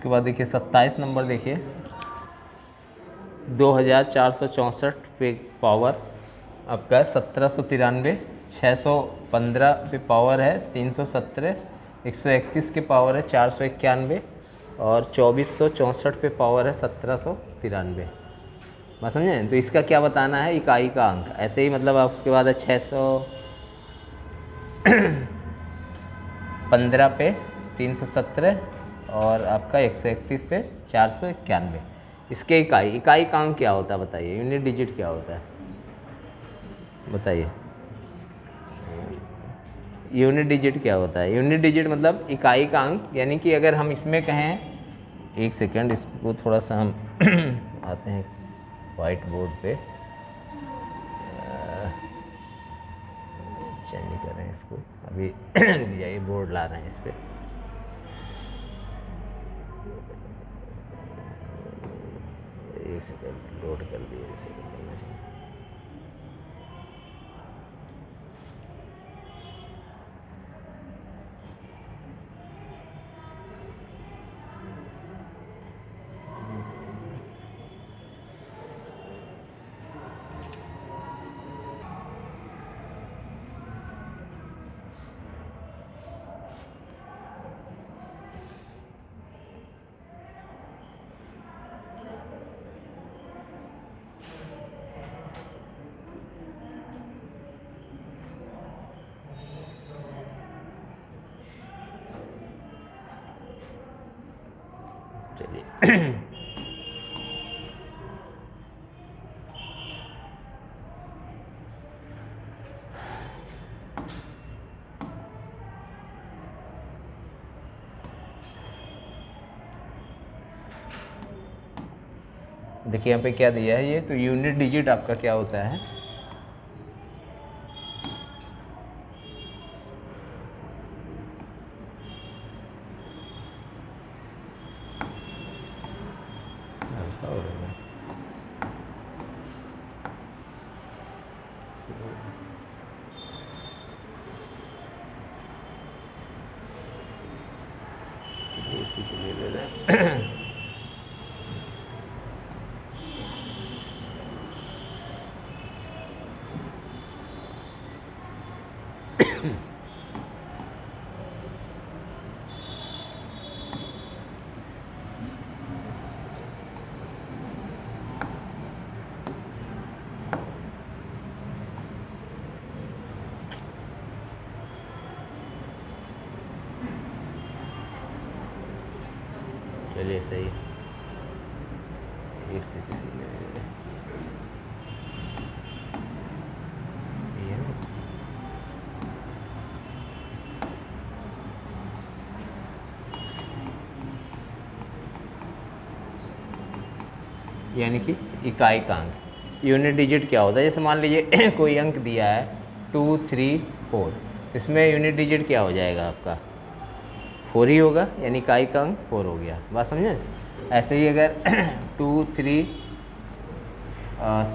उसके बाद देखिए 27 नंबर देखिए 2464 पे पावर आपका 1793, 615 पे पावर है 317, 131 के पावर है 491 और 2464 पे पावर है 1793। बात समझे? तो इसका क्या बताना है, इकाई का अंक। ऐसे ही मतलब आप उसके बाद है 615 पे 317 और आपका 131 पे 491। इसके इकाई का अंक क्या होता है बताइए, यूनिट डिजिट क्या होता है बताइए। यूनिट डिजिट क्या होता है? यूनिट डिजिट मतलब इकाई का अंक, यानी कि अगर हम इसमें कहें, एक सेकेंड इसको थोड़ा सा हम आते हैं वाइट बोर्ड पे, चेंज कर रहे हैं इसको अभी रुक जाइए, बोर्ड ला रहे हैं इस पर। एक सेकेंड लोड कर दिए, एक सेकेंड करना चाहिए। चलिए देखिए यहाँ पे क्या दिया है ये, तो यूनिट डिजिट आपका क्या होता है, इसी के लिए ले रहे हैं। चलिए सही, एक सेकेंड यानी कि इकाई का अंक। यूनिट डिजिट क्या होता है, जैसे मान लीजिए कोई अंक दिया है 2, 3, 4, इसमें यूनिट डिजिट क्या हो जाएगा आपका 4 ही होगा, यानी इकाई का अंक 4 हो गया। बात समझे? ऐसे ही अगर 2, 3,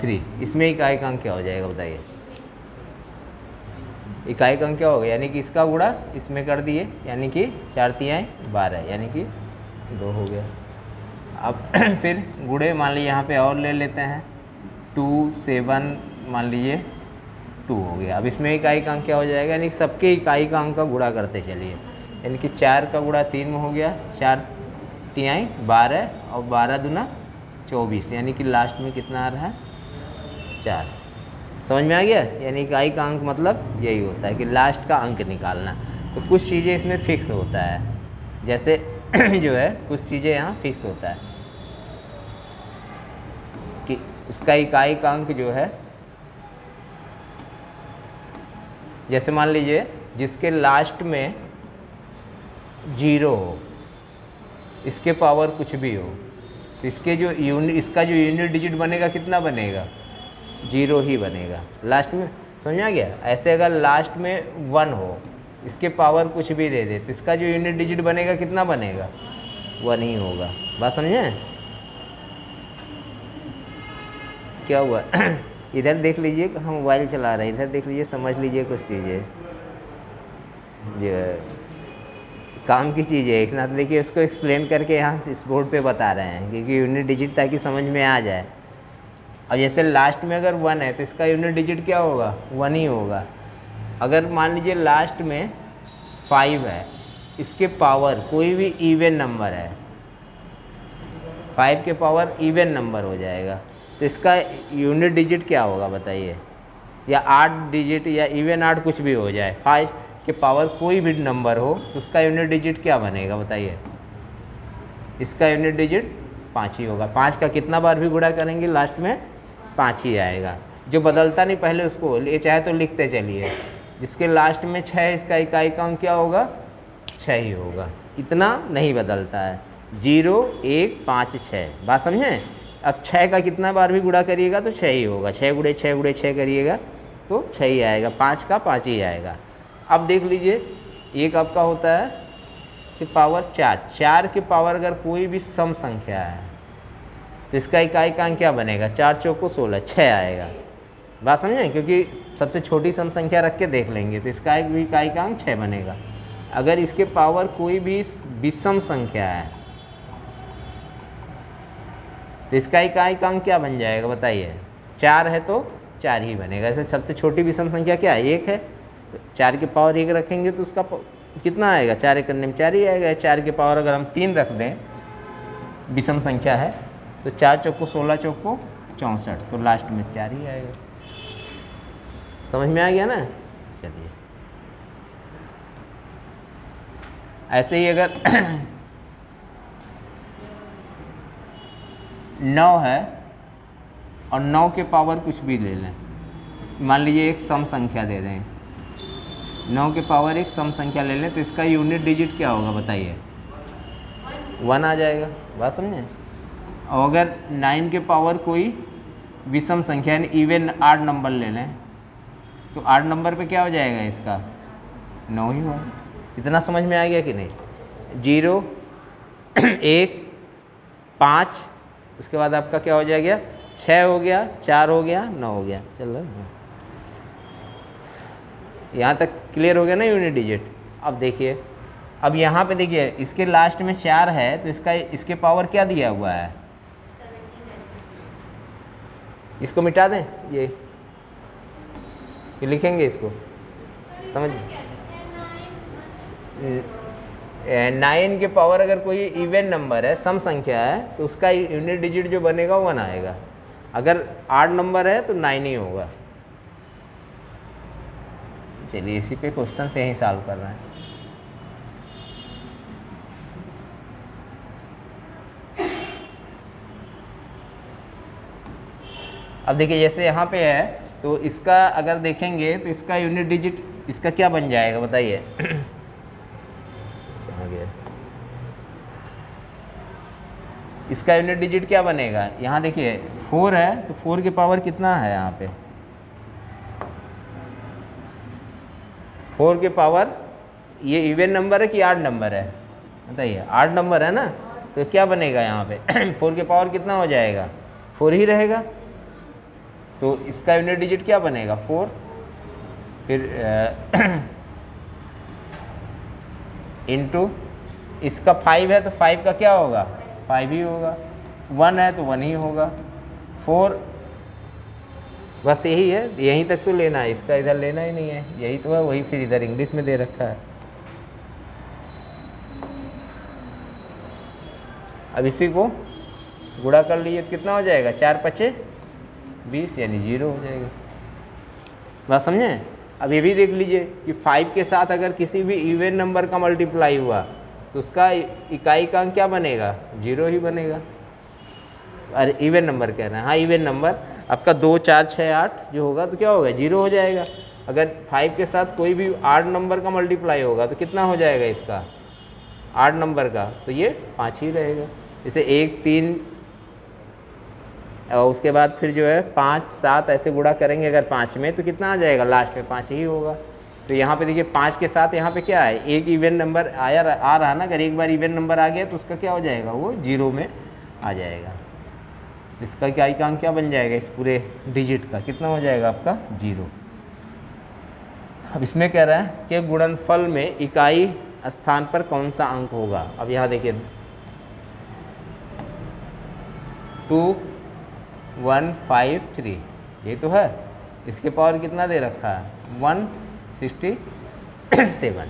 3, इसमें इकाई का अंक क्या हो जाएगा बताइए। इकाई का अंक क्या होगा, यानी कि इसका गुणा इसमें कर दिए, यानी कि 4 तिहाई 12, यानी कि 2 हो गया। अब फिर गुणे मान लीजिए यहाँ पे और ले लेते हैं, 2, 7 मान लीजिए 2 हो गया। अब इसमें इकाई का अंक क्या हो जाएगा, यानी सबके इकाई का अंक का गुणा करते चलिए, यानी कि 4 का गुणा 3 में हो गया, 4 तिहाई 12 और 12 दूना 24, यानी कि लास्ट में कितना आ रहा है 4। समझ में आ गया? यानी इकाई का अंक मतलब यही होता है कि लास्ट का अंक निकालना। तो कुछ चीज़ें इसमें फिक्स होता है, जैसे जो है कुछ चीज़ें यहाँ फिक्स होता है कि उसका इकाई का अंक जो है, जैसे मान लीजिए जिसके लास्ट में 0 हो, इसके पावर कुछ भी हो, तो इसके जो इसका जो यूनिट डिजिट बनेगा कितना बनेगा, 0 ही बनेगा लास्ट में। समझ आ गया? ऐसे अगर लास्ट में 1 हो, इसके पावर कुछ भी दे दे, तो इसका जो यूनिट डिजिट बनेगा कितना बनेगा, 1 ही होगा। बात समझे? क्या हुआ इधर देख लीजिए, हम मोबाइल चला रहे हैं, इधर देख लीजिए, समझ लीजिए कुछ चीज़ें जो काम की चीज़ है। इतना देखिए इसको एक्सप्लेन करके यहाँ इस बोर्ड पे बता रहे हैं क्योंकि यूनिट डिजिट ताकि समझ में आ जाए। और जैसे लास्ट में अगर 1 है तो इसका यूनिट डिजिट क्या होगा, 1 ही होगा। अगर मान लीजिए लास्ट में 5 है, इसके पावर कोई भी इवन नंबर है, 5 के पावर इवन नंबर हो जाएगा, तो इसका यूनिट डिजिट क्या होगा बताइए। या 8 डिजिट या इवन 8 कुछ भी हो जाए, 5 के पावर कोई भी नंबर हो तो उसका यूनिट डिजिट क्या बनेगा बताइए। इसका यूनिट डिजिट 5 ही होगा। 5 का कितना बार भी गुणा करेंगे लास्ट में 5 ही आएगा। जो बदलता नहीं पहले उसको ले, चाहे तो लिखते चलिए। जिसके लास्ट में 6 है इसका इकाई का अंक क्या होगा, 6 ही होगा। इतना नहीं बदलता है। 0 1 5 6, बात समझें। अब 6 का कितना बार भी गुणा करिएगा तो 6 ही होगा। 6 गुणे 6 गुणे 6 करिएगा तो 6 ही आएगा। 5 का 5 ही आएगा। अब देख लीजिए एक आपका होता है कि पावर 4, 4 के पावर अगर कोई भी सम संख्या है तो इसका इकाई का अंक क्या बनेगा, 4 चौको 16, 6 आएगा। बात समझें, क्योंकि सबसे छोटी सम संख्या रख के देख लेंगे तो इसका एक भी इकाई का अंक 6 बनेगा। अगर इसके पावर कोई भी विषम संख्या है तो इसका इकाई का अंक क्या बन जाएगा बताइए। 4 है तो 4 ही बनेगा। ऐसे सबसे छोटी विषम संख्या क्या है, 1 है। 4 के पावर 1 रखेंगे तो उसका कितना आएगा, 4 एक करने में 4 ही आएगा। 4 के पावर अगर हम 3 रख दें, विषम संख्या है, तो 4 चौको 16 चौको 64, तो लास्ट में 4 ही आएगा। समझ में आ गया ना। चलिए ऐसे ही अगर 9 है और 9 के पावर कुछ भी ले लें, मान लीजिए एक सम संख्या दे दें, 9 के पावर एक सम संख्या ले लें तो इसका यूनिट डिजिट क्या होगा बताइए, 1 आ जाएगा। बात समझे। और अगर 9 के पावर कोई विषम संख्या यानी इवन 8 नंबर ले लें तो 8 नंबर पे क्या हो जाएगा, इसका 9 ही होगा। इतना समझ में आ गया कि नहीं। 0 1 5, उसके बाद आपका क्या हो जाएगा, 6 हो गया, 4 हो गया, 9 हो गया। चल रहा है, यहाँ तक क्लियर हो गया ना यूनिट डिजिट। अब देखिए, अब यहाँ पे देखिए इसके लास्ट में 4 है तो इसके पावर क्या दिया हुआ है, इसको मिटा दें, ये लिखेंगे इसको, समझ। 9 के पावर अगर कोई इवन नंबर है, सम संख्या है, तो उसका यूनिट डिजिट जो बनेगा 1 आएगा। अगर 8 नंबर है तो 9 ही होगा। चलिए इसी पे क्वेश्चन से यहीं सॉल्व कर रहे हैं। अब देखिए जैसे यहाँ पे है तो इसका अगर देखेंगे तो इसका यूनिट डिजिट इसका क्या बन जाएगा बताइए। कहाँ गया, इसका यूनिट डिजिट क्या बनेगा। यहाँ देखिए 4 है तो 4 के पावर कितना है, यहाँ पे 4 के पावर, ये इवन नंबर है कि 8 नंबर है बताइए। 8 नंबर है ना, तो क्या बनेगा यहाँ पे 4 के पावर कितना हो जाएगा, 4 ही रहेगा। तो इसका यूनिट डिजिट क्या बनेगा, 4। फिर इनटू इसका 5 है तो 5 का क्या होगा, 5 ही होगा। 1 है तो 1 ही होगा। 4, बस यही है, यहीं तक तो लेना है, इसका इधर लेना ही नहीं है, यही तो है, वही फिर इधर इंग्लिश में दे रखा है। अब इसी को गुणा कर लीजिए तो कितना हो जाएगा, 4 5 20 यानी 0 हो जाएगा। बात समझें। अब ये भी देख लीजिए कि 5 के साथ अगर किसी भी इवन नंबर का मल्टीप्लाई हुआ तो उसका इकाई का अंक क्या बनेगा, 0 ही बनेगा। अरे इवन नंबर कह रहे हैं, हाँ इवन नंबर आपका 2 4 6 8 जो होगा तो क्या होगा, 0 हो जाएगा। अगर 5 के साथ कोई भी 8 नंबर का मल्टीप्लाई होगा तो कितना हो जाएगा इसका, 8 नंबर का, तो ये 5 ही रहेगा। जैसे 1 3 और उसके बाद फिर जो है 5 7 ऐसे गुणा करेंगे अगर 5 में तो कितना आ जाएगा, लास्ट में 5 ही होगा। तो यहाँ पे देखिए 5 के साथ यहाँ पे क्या है, एक इवन नंबर आ रहा ना, अगर एक बार इवन नंबर आ गया तो उसका क्या हो जाएगा, वो 0 में आ जाएगा। इसका क्या इकाई क्या बन जाएगा, इस पूरे डिजिट का कितना हो जाएगा आपका, 0। अब इसमें कह रहा है कि गुणनफल में इकाई स्थान पर कौन सा अंक होगा। अब यहाँ देखिए 2153 ये तो है, इसके पावर कितना दे रखा है 167।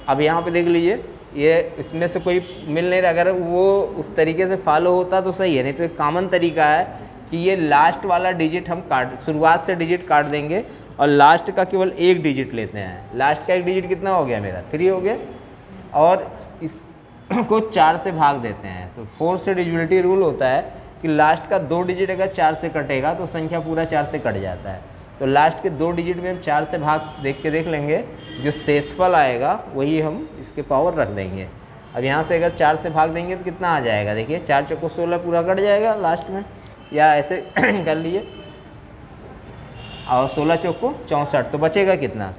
अब यहाँ पे देख लीजिए ये इसमें से कोई मिल नहीं रहा, अगर वो उस तरीके से फॉलो होता तो सही है, नहीं तो एक कॉमन तरीका है कि ये लास्ट वाला डिजिट हम शुरुआत से डिजिट काट देंगे और लास्ट का केवल एक डिजिट लेते हैं। लास्ट का एक डिजिट कितना हो गया मेरा 3 हो गया, और इसको 4 से भाग देते हैं। तो 4 से डिविजिबिलिटी रूल होता है कि लास्ट का 2 डिजिट अगर 4 से कटेगा तो संख्या पूरा 4 से कट जाता है। तो लास्ट के 2 डिजिट में हम 4 से भाग देख लेंगे, जो शेषफल आएगा वही हम इसके पावर रख देंगे। अब यहाँ से अगर 4 से भाग देंगे तो कितना आ जाएगा, देखिए 4 चौको 16 पूरा कट जाएगा लास्ट में, या ऐसे कर लिए, और 16 चौको 64, तो बचेगा कितना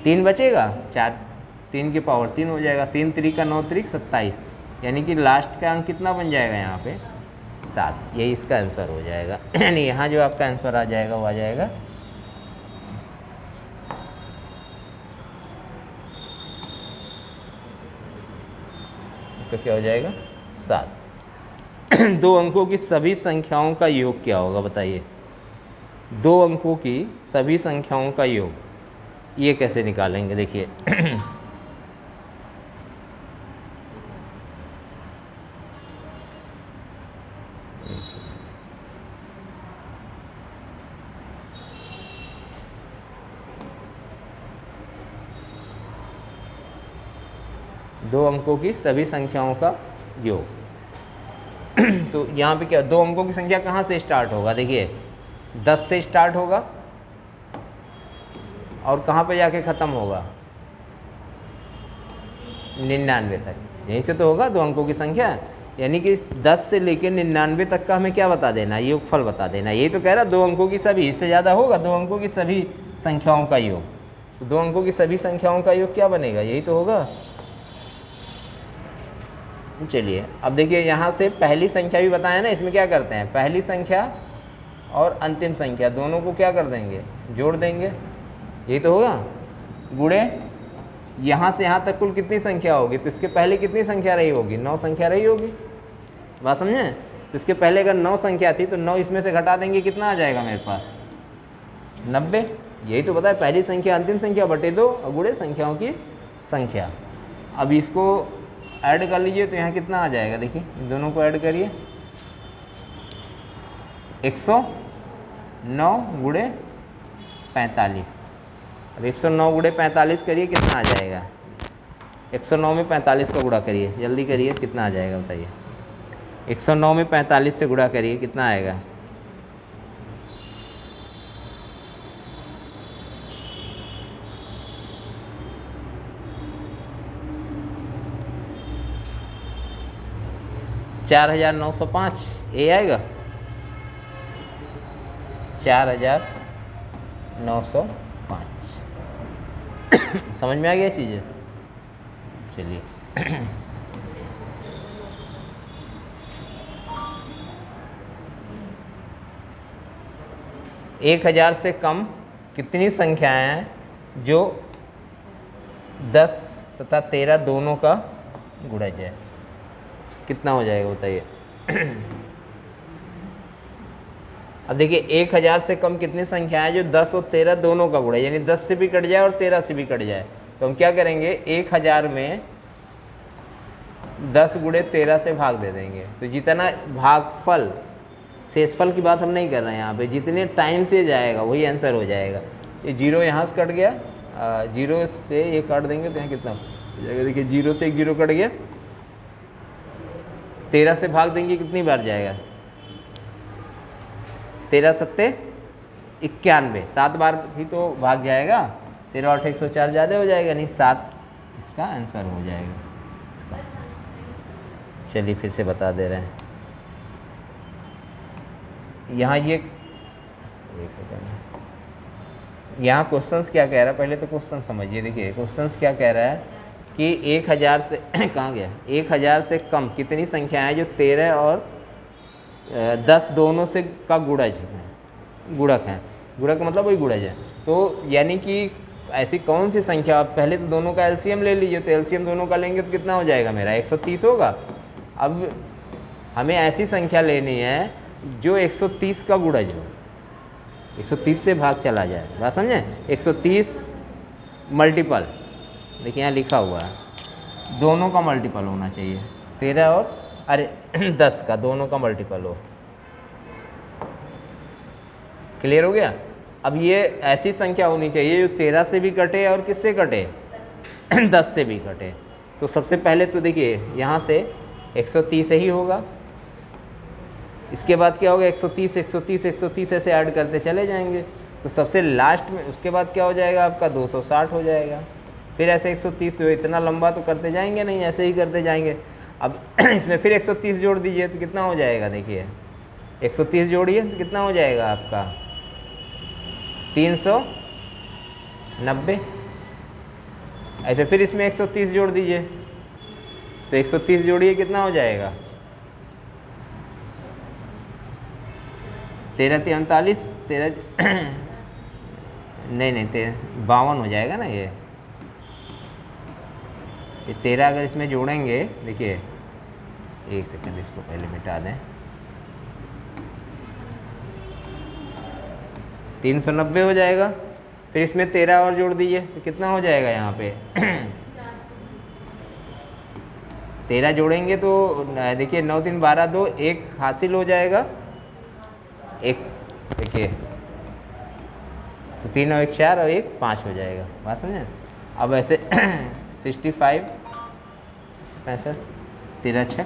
3 बचेगा, 4 3 की पावर 3 हो जाएगा, 3 3 का 9 3 27, यानी कि लास्ट का अंक कितना बन जाएगा यहाँ पे 7। यही इसका आंसर हो जाएगा। यानी यहाँ जो आपका आंसर आ जाएगा वो आ जाएगा तो क्या हो जाएगा 7। 2 अंकों की सभी संख्याओं का योग क्या होगा बताइए। 2 अंकों की सभी संख्याओं का योग ये कैसे निकालेंगे, देखिए 2 अंकों की सभी संख्याओं का योग। तो यहाँ पे क्या 2 अंकों की संख्या कहाँ से स्टार्ट होगा, देखिए 10 से स्टार्ट होगा और कहाँ पे जाके ख़त्म होगा 99 तक, यहीं से तो होगा 2 अंकों की संख्या। यानी कि 10 से लेकर 99 तक का हमें क्या बता देना, योगफल बता देना। यही तो कह रहा 2 अंकों की सभी, इससे ज़्यादा होगा 2 अंकों की सभी संख्याओं का योग। तो 2 अंकों की सभी संख्याओं का योग क्या बनेगा, यही तो होगा। चलिए अब देखिए यहाँ से पहली संख्या भी बताया ना, इसमें क्या करते हैं पहली संख्या और अंतिम संख्या दोनों को क्या कर देंगे, जोड़ देंगे, यही तो होगा। गुणे यहाँ से यहाँ तक कुल कितनी संख्या होगी, तो इसके पहले कितनी संख्या रही होगी, 9 संख्या रही होगी, बात समझें। तो इसके पहले अगर 9 संख्या थी तो 9 इसमें से घटा देंगे, कितना आ जाएगा मेरे पास 90। यही तो पता है, पहली संख्या अंतिम संख्या बटे 2 और गुणे संख्याओं की संख्या। अब इसको ऐड कर लीजिए तो यहाँ कितना आ जाएगा, देखिए दोनों को ऐड करिए 109 गुणे 45। अब 109 गुणे 45 करिए, कितना आ जाएगा 109 में 45 का गुणा करिए, जल्दी करिए कितना आ जाएगा बताइए। 109 में 45 से गुणा करिए, कितना आएगा 4905, ये आएगा 4905। समझ में आ गया चीज़ें। चलिए 1000 से कम कितनी संख्याएं हैं जो 10 तथा 13 दोनों का गुणज है, कितना हो जाएगा बताइए। अब देखिए 1000 से कम कितनी संख्या है जो 10 और 13 दोनों का गुणा है, यानी 10 से भी कट जाए और 13 से भी कट जाए। तो हम क्या करेंगे 1000 में 10 गुणे 13 से भाग दे देंगे, तो जितना भागफल, शेषफल की बात हम नहीं कर रहे हैं यहाँ पे, जितने टाइम से जाएगा वही आंसर हो जाएगा। ये 0 यहाँ से कट गया, 0 से ये काट देंगे तो यहाँ कितना हो जाएगा, देखिए 0 से एक 0 कट गया, 13 से भाग देंगे कितनी बार जाएगा 13 सत्ते 91, 7 बार भी तो भाग जाएगा, 13 और 104 ज़्यादा हो जाएगा, नहीं 7 इसका आंसर हो जाएगा इसका। चलिए फिर से बता दे रहे हैं, यहाँ ये एक सेकंड, यहाँ क्वेश्चंस क्या कह रहा है, पहले तो क्वेश्चन समझिए। देखिए क्वेश्चंस क्या कह रहा है कि 1000 से कहाँ गया, 1000 से कम कितनी संख्या है जो 13 और 10 दोनों से का गुणज है, गुणक है, गुणक मतलब वही गुणज है। तो यानी कि ऐसी कौन सी संख्या, आप पहले तो दोनों का एलसीएम ले लीजिए, तो एलसीएम दोनों का लेंगे तो कितना हो जाएगा मेरा 130 होगा। अब हमें ऐसी संख्या लेनी है जो 130 का गुणज हो, 130 से भाग चला जाए, बात समझे। 130 मल्टीपल, देखिए यहाँ लिखा हुआ है, दोनों का मल्टीपल होना चाहिए, 13 और 10 का दोनों का मल्टीपल हो। क्लियर हो गया। अब ये ऐसी संख्या होनी चाहिए जो 13 से भी कटे और किससे कटे 10 से भी कटे। तो सबसे पहले तो देखिए यहाँ से 130 ही होगा, इसके बाद क्या होगा 130 130 130 ऐसे ऐड करते चले जाएंगे। तो सबसे लास्ट में उसके बाद क्या हो जाएगा आपका 260 हो जाएगा। फिर ऐसे 130, तो इतना लंबा तो करते जाएंगे नहीं, ऐसे ही करते जाएंगे। अब इसमें फिर 130 जोड़ दीजिए तो कितना हो जाएगा, देखिए 130 जोड़िए तो कितना हो जाएगा आपका 390। ऐसे फिर इसमें 130 जोड़ दीजिए तो 130 जोड़िए कितना हो जाएगा 13 43 13 नहीं 52 हो जाएगा ना। ये 13 अगर इसमें जोड़ेंगे, देखिए एक सेकंड इसको पहले मिटा दें, 390 हो जाएगा। फिर इसमें 13 और जोड़ दीजिए तो कितना हो जाएगा यहाँ पे 13 जोड़ेंगे तो देखिए 9 3 12 2 1 हासिल हो जाएगा, एक देखिए तो 3 और 1 4 और 1 5 हो जाएगा, बात समझे। अब ऐसे 65 65 13 6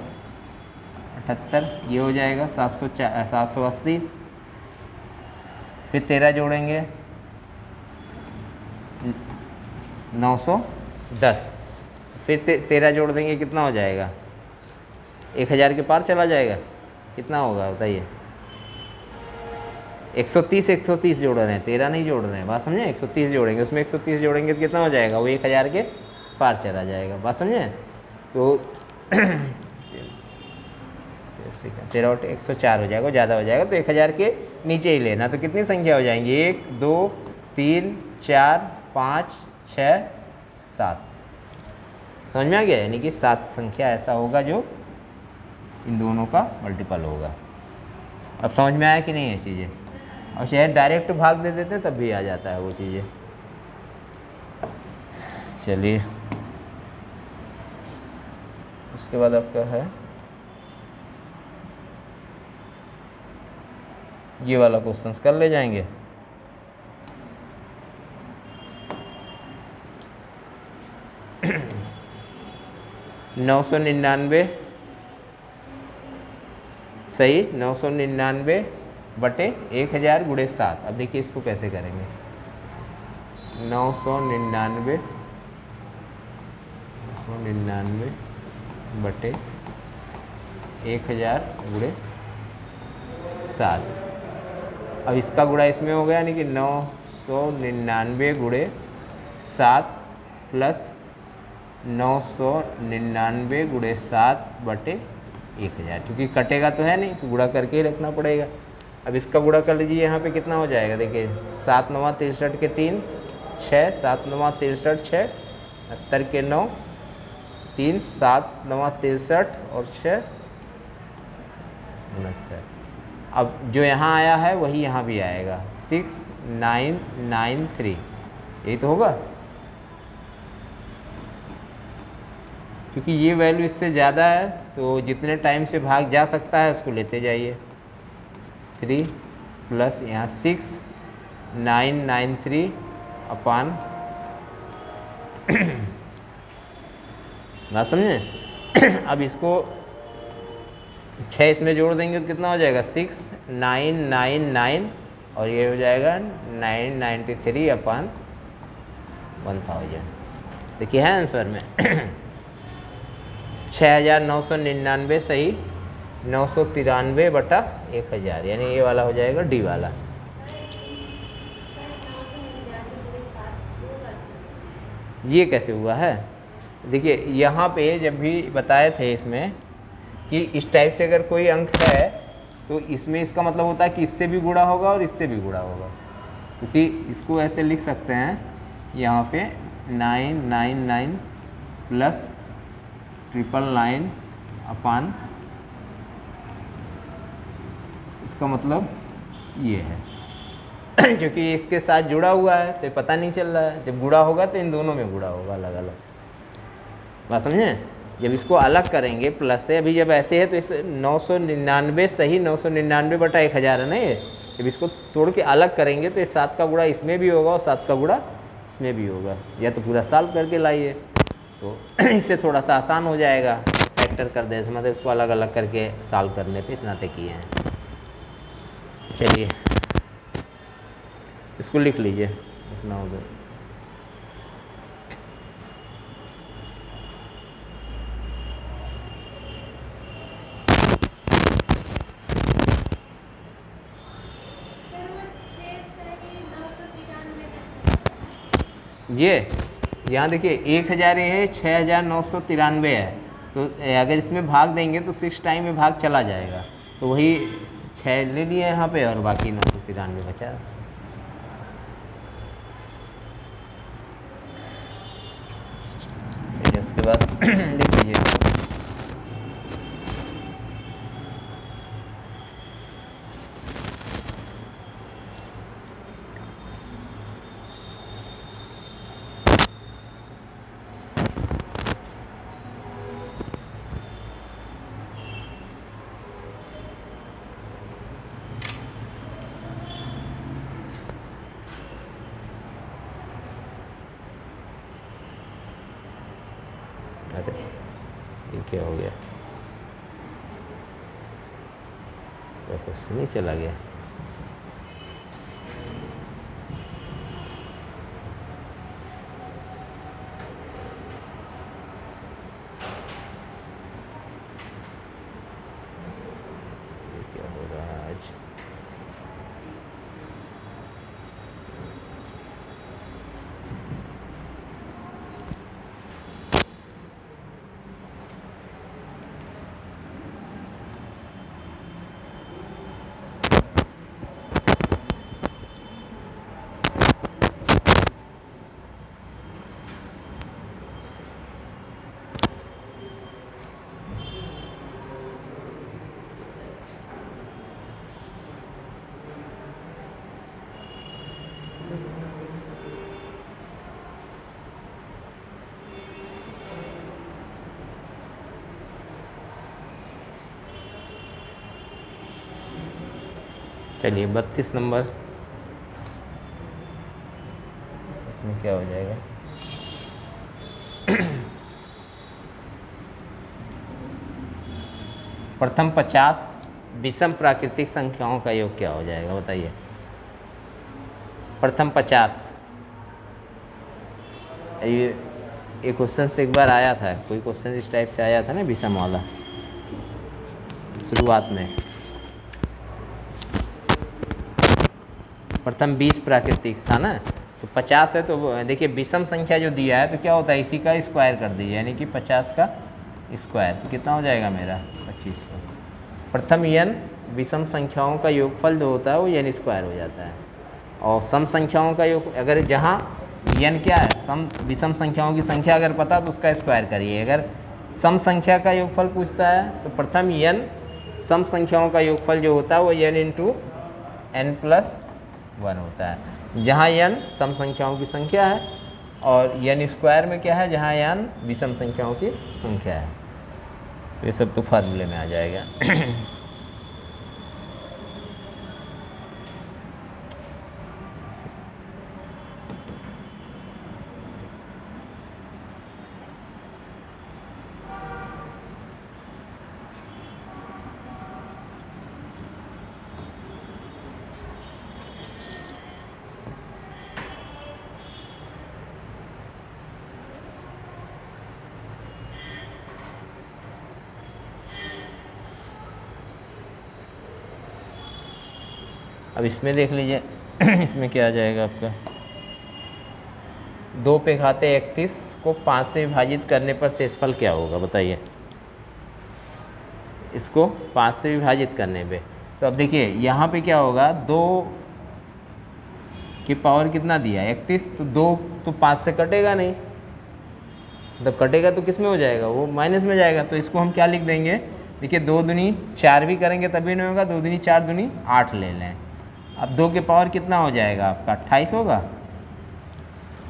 78 ये हो जाएगा 780। फिर 13 जोड़ेंगे 910। फिर 13 जोड़ देंगे कितना हो जाएगा 1000 के पार चला जाएगा, कितना होगा बताइए 130 130 जोड़ रहे हैं, 13 नहीं जोड़ रहे हैं, बात समझे। 130 जोड़ेंगे, उसमें 130 जोड़ेंगे तो कितना हो जाएगा वो 1000 के पार चला जाएगा, बात समझे। तो 13 और 104 हो जाएगा, ज़्यादा हो जाएगा तो 1000 के नीचे ही लेना। तो कितनी संख्या हो जाएंगी 1 2 3 4 5 6 7, समझ में आ गया। यानी कि 7 संख्या ऐसा होगा जो इन दोनों का मल्टीपल होगा। अब समझ में आया कि नहीं है चीज़ें। और शायद डायरेक्ट भाग दे देते तब भी आ जाता है वो चीज़ें। चलिए उसके बाद आपका है ये वाला क्वेश्चंस कर ले जाएंगे। नौ सौ 99 सही, 999 बटे 1000 गुणे 7। अब देखिए इसको कैसे करेंगे 999 बटे 1000 गुणे 7। अब इसका गुणा इसमें हो गया, यानी कि 999 गुणे 7 प्लस 999 गुणे 7 बटे 1000, क्योंकि कटेगा तो है नहीं तो गुणा करके ही रखना पड़ेगा। अब इसका गुणा कर लीजिए, यहाँ पे कितना हो जाएगा देखिए 7 9 63 के 3 6 7 9 63 6 70 के 9 3 7 9 63 और 6 69। अब जो यहाँ आया है वही यहाँ भी आएगा 6993, यही तो होगा, क्योंकि ये वैल्यू इससे ज़्यादा है तो जितने टाइम से भाग जा सकता है उसको लेते जाइए। 3 प्लस यहाँ 6993 अपान बात समझे। अब इसको 6 इसमें जोड़ देंगे तो कितना हो जाएगा 6999 और ये हो जाएगा 993 अपान 1000। देखिए है आंसर में 6999 सही, 993 बटा 1000, यानी ये वाला हो जाएगा डी वाला। ये कैसे हुआ है देखिए, यहाँ पे जब भी बताए थे इसमें कि इस टाइप से अगर कोई अंक है तो इसमें इसका मतलब होता है कि इससे भी गुणा होगा और इससे भी गुणा होगा, क्योंकि इसको ऐसे लिख सकते हैं यहाँ पे 999 प्लस 999 अपान, इसका मतलब ये है क्योंकि इसके साथ जुड़ा हुआ है तो पता नहीं चल रहा है, जब गुणा होगा तो इन दोनों में गुणा होगा अलग अलग। बात समझें? जब इसको अलग करेंगे प्लस से, अभी जब ऐसे है तो इस 999 सही 999 बटा 1000 है ना ये, जब इसको तोड़ के अलग करेंगे तो इस 7 का गुणा इसमें भी होगा और 7 का गुणा इसमें भी होगा, या तो पूरा सॉल्व करके लाइए तो इससे थोड़ा सा आसान हो जाएगा। फैक्टर कर दे मतलब इसको अलग अलग करके सॉल्व करने पे इस नाते किए हैं। चलिए इसको लिख लीजिए अपना हो गया। ये यहाँ देखिए 1000 है, 6993 है, तो अगर इसमें भाग देंगे तो 6 टाइम में भाग चला जाएगा, तो वही 6 ले लिए यहाँ पे और बाकी 993 बचा। उसके बाद लिख लीजिए ये क्या हो गया, क्वेश्चन ही चला गया। ये क्या हो रहा है आज? चलिए 32 नंबर, इसमें क्या हो जाएगा? प्रथम 50 विषम प्राकृतिक संख्याओं का योग क्या हो जाएगा बताइए? प्रथम 50, ये क्वेश्चन से एक बार आया था, कोई क्वेश्चन इस टाइप से आया था ना विषम वाला शुरुआत में। प्रथम 20 प्राकृतिक था ना, तो 50 है, तो देखिए विषम संख्या जो दिया है तो क्या होता है, इसी का स्क्वायर कर दीजिए, यानी कि 50 का स्क्वायर, तो कितना हो जाएगा मेरा 2500। प्रथम n विषम संख्याओं का योगफल जो होता है वो n स्क्वायर हो जाता है, और सम संख्याओं का योग, अगर जहाँ n क्या है, सम विषम संख्याओं की संख्या अगर पता तो उसका स्क्वायर करिए। अगर सम संख्या का योगफल पूछता है तो प्रथम n सम संख्याओं का योगफल जो होता है वो n इंटू n+1 होता है, जहाँ n सम संख्याओं की संख्या है और n स्क्वायर में क्या है, जहाँ n विषम संख्याओं की संख्या है। ये सब तो फार्मूले में आ जाएगा। अब इसमें देख लीजिए इसमें क्या आ जाएगा आपका, 2 पे घाते 31 को 5 से विभाजित करने पर शेषफल क्या होगा बताइए? इसको 5 से विभाजित करने पे, तो अब देखिए यहाँ पे क्या होगा, 2 की पावर कितना दिया है 31, तो 2 तो 5 से कटेगा नहीं, मतलब कटेगा तो किस में हो जाएगा, वो माइनस में जाएगा। तो इसको हम क्या लिख देंगे, देखिए 2 दूनी 4 भी करेंगे तभी नहीं होगा, 2 दूनी 4 दूनी 8 ले लें। अब 2 के पावर कितना हो जाएगा आपका 28 होगा,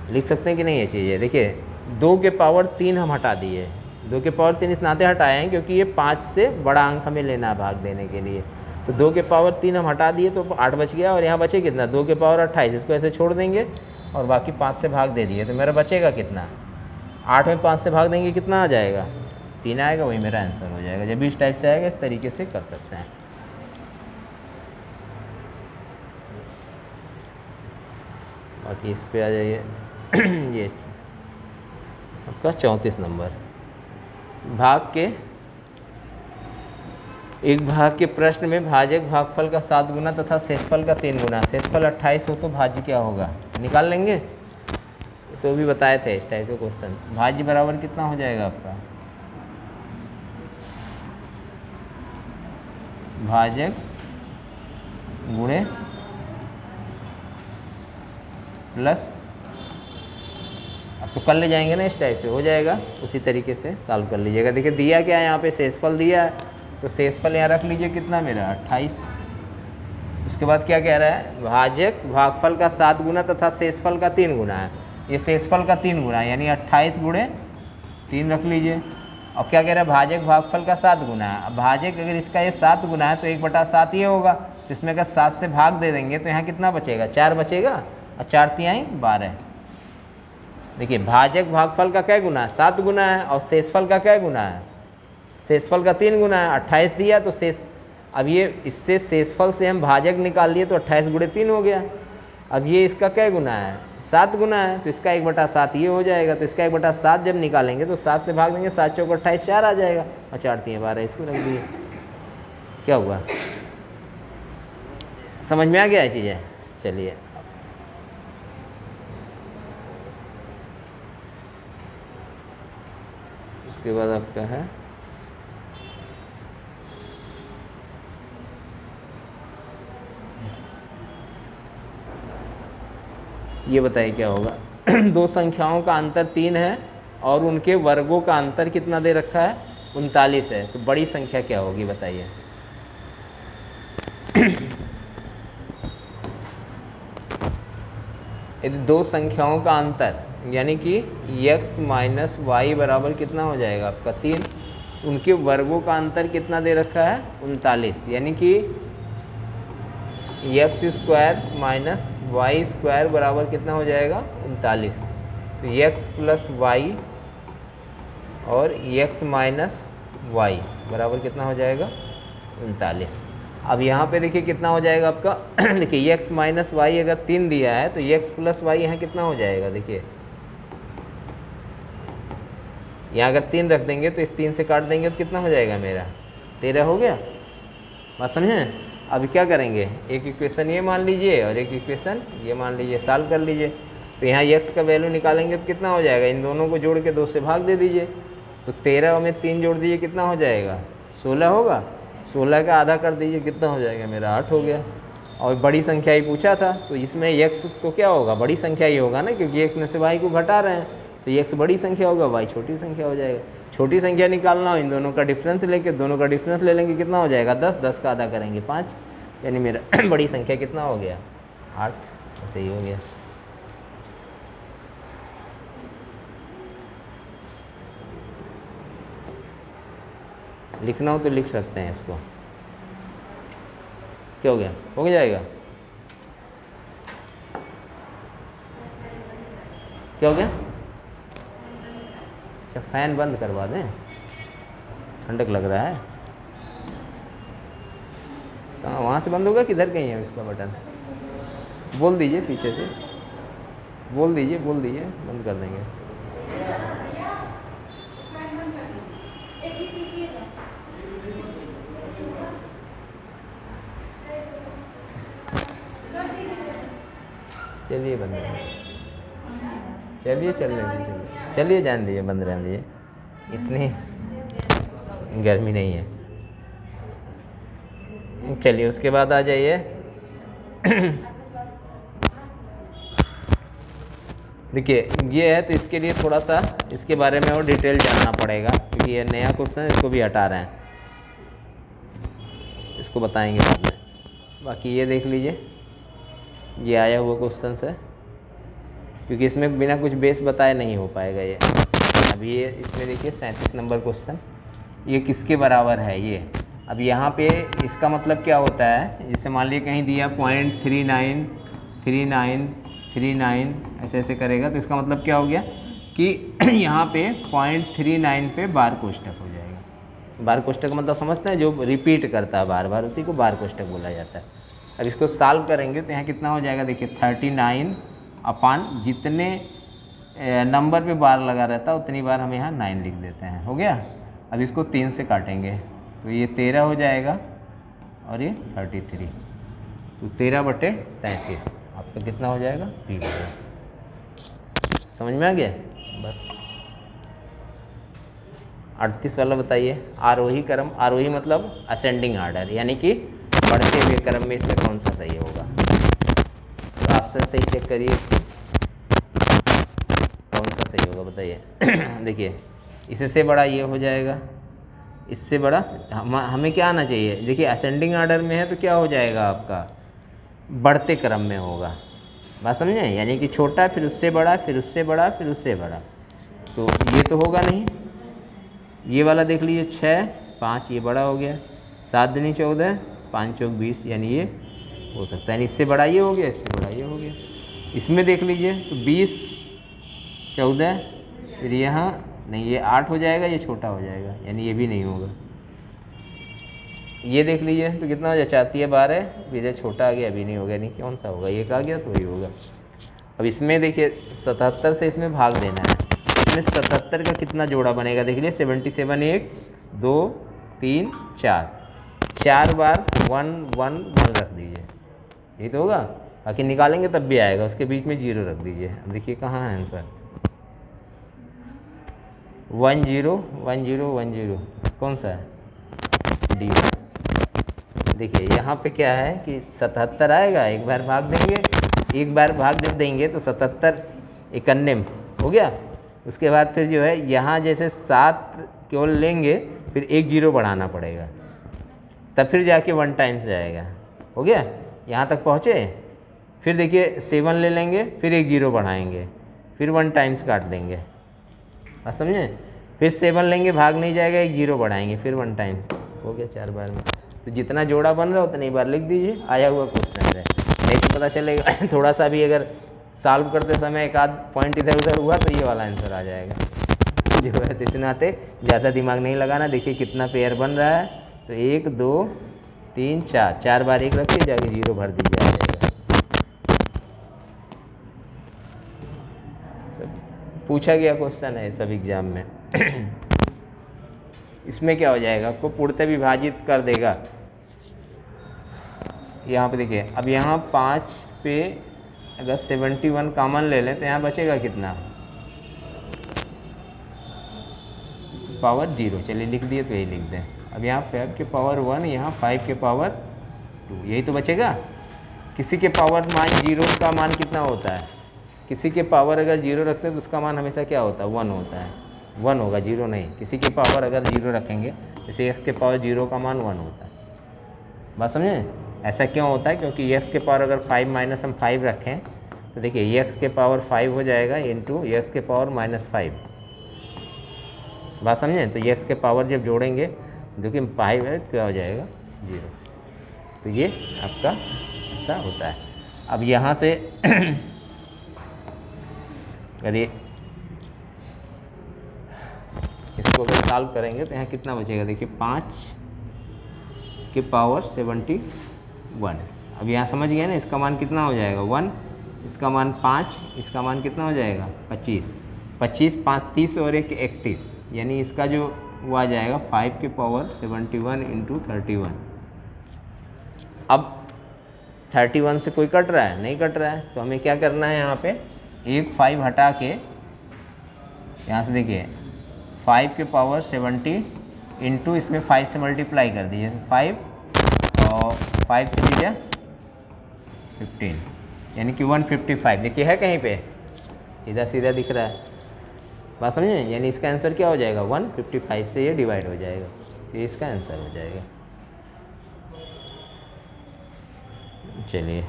लिख सकते हैं कि नहीं ये चीज़ें। देखिए 2 के पावर 3 हम हटा दिए, 2 के पावर 3 इस नाते हटाए हैं क्योंकि ये 5 से बड़ा अंक हमें लेना है भाग देने के लिए। तो 2 के पावर 3 हम हटा दिए तो 8 बच गया, और यहाँ बचे कितना 2 के पावर 28, इसको ऐसे छोड़ देंगे और बाकी 5 से भाग दे दिए, तो मेरा बचेगा कितना, 8 में 5 से भाग देंगे कितना आ जाएगा 3 आएगा, वही मेरा आंसर हो जाएगा। जब भी इस टाइप से आएगा इस तरीके से कर सकते हैं। बाकी इस पे आ जाइए ये आपका 34 नंबर भाग के एक भाग के प्रश्न में भाजक भागफल का 7 गुना तथा शेषफल का 3 गुना, शेषफल 28 हो तो भाज्य क्या होगा निकाल लेंगे, तो भी बताए थे इस टाइप के क्वेश्चन। भाज्य बराबर कितना हो जाएगा आपका, भाजक गुणे प्लस, अब तो कर ले जाएंगे ना इस टाइप से हो जाएगा, उसी तरीके से सॉल्व कर लीजिएगा। देखिए दिया क्या है यहाँ पे शेषफल दिया है, तो शेषफल यहाँ रख लीजिए कितना मेरा 28। उसके बाद क्या कह रहा है, भाजक भागफल का 7 गुना तथा शेषफल का 3 गुना है, ये शेषफल का 3 गुना यानी 28 गुणे 3 रख लीजिए। और क्या कह रहा है, भाजक भागफल का 7 गुना है। अब भाजक अगर इसका ये 7 गुना है तो 1/7 ये होगा, तो इसमें अगर 7 से भाग दे देंगे तो यहाँ कितना बचेगा 4 बचेगा, और 4 तिहाई 12। देखिए भाजक भागफल का क्या गुना है 7 गुना है, और शेषफल का क्या गुना है, शेषफल का 3 गुना है। 28 दिया तो शेष, अब ये इससे शेषफल से हम भाजक निकाल लिए तो 28 गुणे 3 हो गया। अब ये इसका क्या गुना है 7 गुना है, तो इसका 1/7 ये हो जाएगा, तो इसका 1/7 जब निकालेंगे तो 7 से भाग देंगे, 7 चौक 28 4 आ जाएगा, और 4 3 12 इसको रख दिए। क्या हुआ, समझ में आ गया ये चीज़ें। चलिए उसके बाद आपका है ये बताइए क्या होगा। दो संख्याओं का अंतर 3 है और उनके वर्गों का अंतर कितना दे रखा है 39 है, तो बड़ी संख्या क्या होगी बताइए। यदि दो संख्याओं का अंतर यानी कि x माइनस वाई बराबर कितना हो जाएगा आपका 3, उनके वर्गों का अंतर कितना दे रखा है 39, यानी कि x square minus y square बराबर कितना हो जाएगा 39। तो x प्लस वाई और x माइनस वाई बराबर कितना हो जाएगा 39। अब यहाँ पे देखिए कितना हो जाएगा आपका देखिए x माइनस वाई अगर 3 दिया है तो x प्लस वाई यहाँ कितना हो जाएगा, देखिए यहाँ अगर 3 रख देंगे तो इस 3 से काट देंगे तो कितना हो जाएगा मेरा 13 हो गया। बात समझें। अभी क्या करेंगे, एक इक्वेशन ये मान लीजिए और एक इक्वेशन ये मान लीजिए, सॉल्व कर लीजिए। तो यहाँ x का वैल्यू निकालेंगे तो कितना हो जाएगा, इन दोनों को जोड़ के 2 से भाग दे दीजिए, तो 13 में 3 जोड़ दीजिए कितना हो जाएगा 16 होगा, 16 का आधा कर दीजिए कितना हो जाएगा मेरा 8 हो गया। और बड़ी संख्या ही पूछा था तो इसमें x तो क्या होगा बड़ी संख्या ही होगा ना, क्योंकि x में से y को घटा रहे हैं, तो x बड़ी संख्या होगा y छोटी संख्या हो जाएगा। छोटी संख्या निकालना हो इन दोनों का डिफरेंस लेके, दोनों का डिफरेंस ले लेंगे कितना हो जाएगा 10, 10 का आधा करेंगे 5, यानी मेरा बड़ी संख्या कितना हो गया 8, ऐसे ही हो गया। लिखना हो तो लिख सकते हैं इसको। क्या हो गया, हो जाएगा, क्या हो गया। अच्छा फैन बंद करवा दें, ठंडक लग रहा है। कहाँ, वहाँ से बंद होगा किधर कहीं है इसका बटन, बोल दीजिए पीछे से, बोल दीजिए बंद कर देंगे। चलिए बंद, चलिए चल रही, चलिए जान दीजिए, बंद रहने दीजिए, इतनी गर्मी नहीं है। चलिए उसके बाद आ जाइए देखिए ये है, तो इसके लिए थोड़ा सा इसके बारे में और डिटेल जानना पड़ेगा, क्योंकि ये नया क्वेश्चन है, इसको भी हटा रहे हैं, इसको बताएंगे बाद में। बाकी ये देख लीजिए, ये आया हुआ क्वेश्चन है, क्योंकि इसमें बिना कुछ बेस बताए नहीं हो पाएगा ये। अभी ये इसमें देखिए 37 नंबर क्वेश्चन, ये किसके बराबर है ये। अब यहाँ पे इसका मतलब क्या होता है, जैसे मान लीजिए कहीं दिया 0.393939 ऐसे ऐसे करेगा, तो इसका मतलब क्या हो गया कि यहाँ पे 0.39 पे बार कोष्टक हो जाएगा। बार कोष्टक मतलब समझते हैं, जो रिपीट करता है बार बार, उसी को बार कोष्टक बोला जाता है। अब इसको सॉल्व करेंगे तो यहाँ कितना हो जाएगा, देखिए 39 अपान जितने नंबर पे बार लगा रहता है उतनी बार हम यहाँ 9 लिख देते हैं, हो गया। अब इसको 3 से काटेंगे तो ये 13 हो जाएगा और ये 33, तो 13/33 आपका कितना हो जाएगा, बी हो जाएगा। समझ में आ गया? बस 38 वाला बताइए, आरोही क्रम, आरोही मतलब असेंडिंग ऑर्डर, यानी कि बढ़ते हुए क्रम में इसमें कौन सा सही होगा। तो ऑप्शन सही चेक करिए, कौन सा सही होगा बताइए। देखिए इससे बड़ा ये हो जाएगा, इससे बड़ा हमें क्या आना चाहिए, देखिए असेंडिंग ऑर्डर में है तो क्या हो जाएगा आपका, बढ़ते क्रम में होगा। बात समझे, यानी कि छोटा फिर उससे बड़ा फिर उससे बड़ा फिर उससे बड़ा, तो ये तो होगा नहीं। ये वाला देख लीजिए 6 5 ये बड़ा हो गया, 7 दूनी 14 5 चौक 20, यानी ये हो सकता है, यानी इससे बड़ा ये हो गया, इससे बड़ा ये हो गया। इसमें देख लीजिए तो 20 14 फिर यहाँ नहीं, ये 8 हो जाएगा, ये छोटा हो जाएगा, यानी ये भी नहीं होगा। ये देख लीजिए तो कितना हो जाए, 4 12 इधर छोटा आ गया, अभी नहीं होगा, नहीं कौन सा होगा, एक आ गया तो वही होगा। अब इसमें देखिए 77 से इसमें भाग देना है, इसमें 77 का कितना जोड़ा बनेगा, देख लीजिए 77 1 2 3 4, 4 बार 1 1 1 रख दीजिए, यही तो होगा। बाकी निकालेंगे तब भी आएगा, उसके बीच में 0 रख दीजिए। अब देखिए कहाँ है आंसर, 1 0 1 0 1 0, कौन सा है, डी। देखिए यहाँ पे क्या है कि 77 आएगा, एक बार भाग देंगे, एक बार भाग जब देंगे तो 77 91 हो गया। उसके बाद फिर जो है यहाँ जैसे 7 केवल लेंगे, फिर 1 0 बढ़ाना पड़ेगा, तब फिर जाके 1 टाइम्स जाएगा, हो गया। यहाँ तक पहुँचे, फिर देखिए 7 ले लेंगे, फिर 1 0 बढ़ाएंगे, फिर 1 टाइम्स काट देंगे, आप समझे। फिर 7 लेंगे, भाग नहीं जाएगा, 1 0 बढ़ाएंगे, फिर 1 टाइम्स, हो गया 4 बार में। तो जितना जोड़ा बन रहा है उतनी बार लिख दीजिए, आया हुआ क्वेश्चन है, नहीं तो पता चलेगा थोड़ा सा भी अगर सॉल्व करते समय एक आध पॉइंट इधर उधर हुआ तो ये वाला आंसर आ जाएगा। जो है तो इतना आते ज़्यादा दिमाग नहीं लगाना। देखिए कितना पेयर बन रहा है, तो 1 2 3 4, 4 बार 1 रखिए, जाके 0 भर दीजिए, आ जाएगा। सब पूछा गया क्वेश्चन है सब एग्जाम में। इसमें क्या हो जाएगा, आपको पूर्णतः विभाजित कर देगा। यहाँ पे देखिए, अब यहाँ 5 पे अगर 71 कॉमन ले लें तो यहाँ बचेगा कितना, पावर 0, चलिए लिख दिए तो यही लिख दें। अब यहाँ 5 के पावर 1, यहाँ 5 के पावर 2, यही तो बचेगा। किसी के पावर मान 0 का मान कितना होता है, किसी के पावर अगर 0 रखते हैं तो उसका मान हमेशा क्या होता है, 1 होता है, 1 होगा, 0 नहीं। किसी के पावर अगर 0 रखेंगे, जैसे x के पावर 0 का मान 1 होता है। बात समझें, ऐसा क्यों होता है, क्योंकि x के पावर अगर 5 माइनस हम 5 रखें तो देखिए x के पावर 5 हो जाएगा इंटू x के पावर -5। बात समझें, तो x के पावर जब जोड़ेंगे देखिए 5 है, क्या हो जाएगा 0। तो ये आपका ऐसा होता है। अब यहाँ से करिए, इसको अगर सॉल्व करेंगे तो यहाँ कितना बचेगा, देखिए 5 के पावर 71। अब यहाँ समझ गए ना, इसका मान कितना हो जाएगा 1, इसका मान 5, इसका मान कितना हो जाएगा 25, 25 5 30 और 1 31, यानी इसका जो वो आ जाएगा 5 के पावर 71 इंटू 31। अब 31 से कोई कट रहा है, नहीं कट रहा है, तो हमें क्या करना है, यहाँ पे एक 5 हटा के यहाँ से देखिए 5 के पावर 70 इंटू इसमें 5 से मल्टीप्लाई कर दीजिए, 5 और 5 से दीजिए 15, यानी कि 155। देखिए है कहीं पे सीधा सीधा दिख रहा है, बात समझे? यानी इसका आंसर क्या हो जाएगा, 155 से ये डिवाइड हो जाएगा, ये इसका आंसर हो जाएगा। चलिए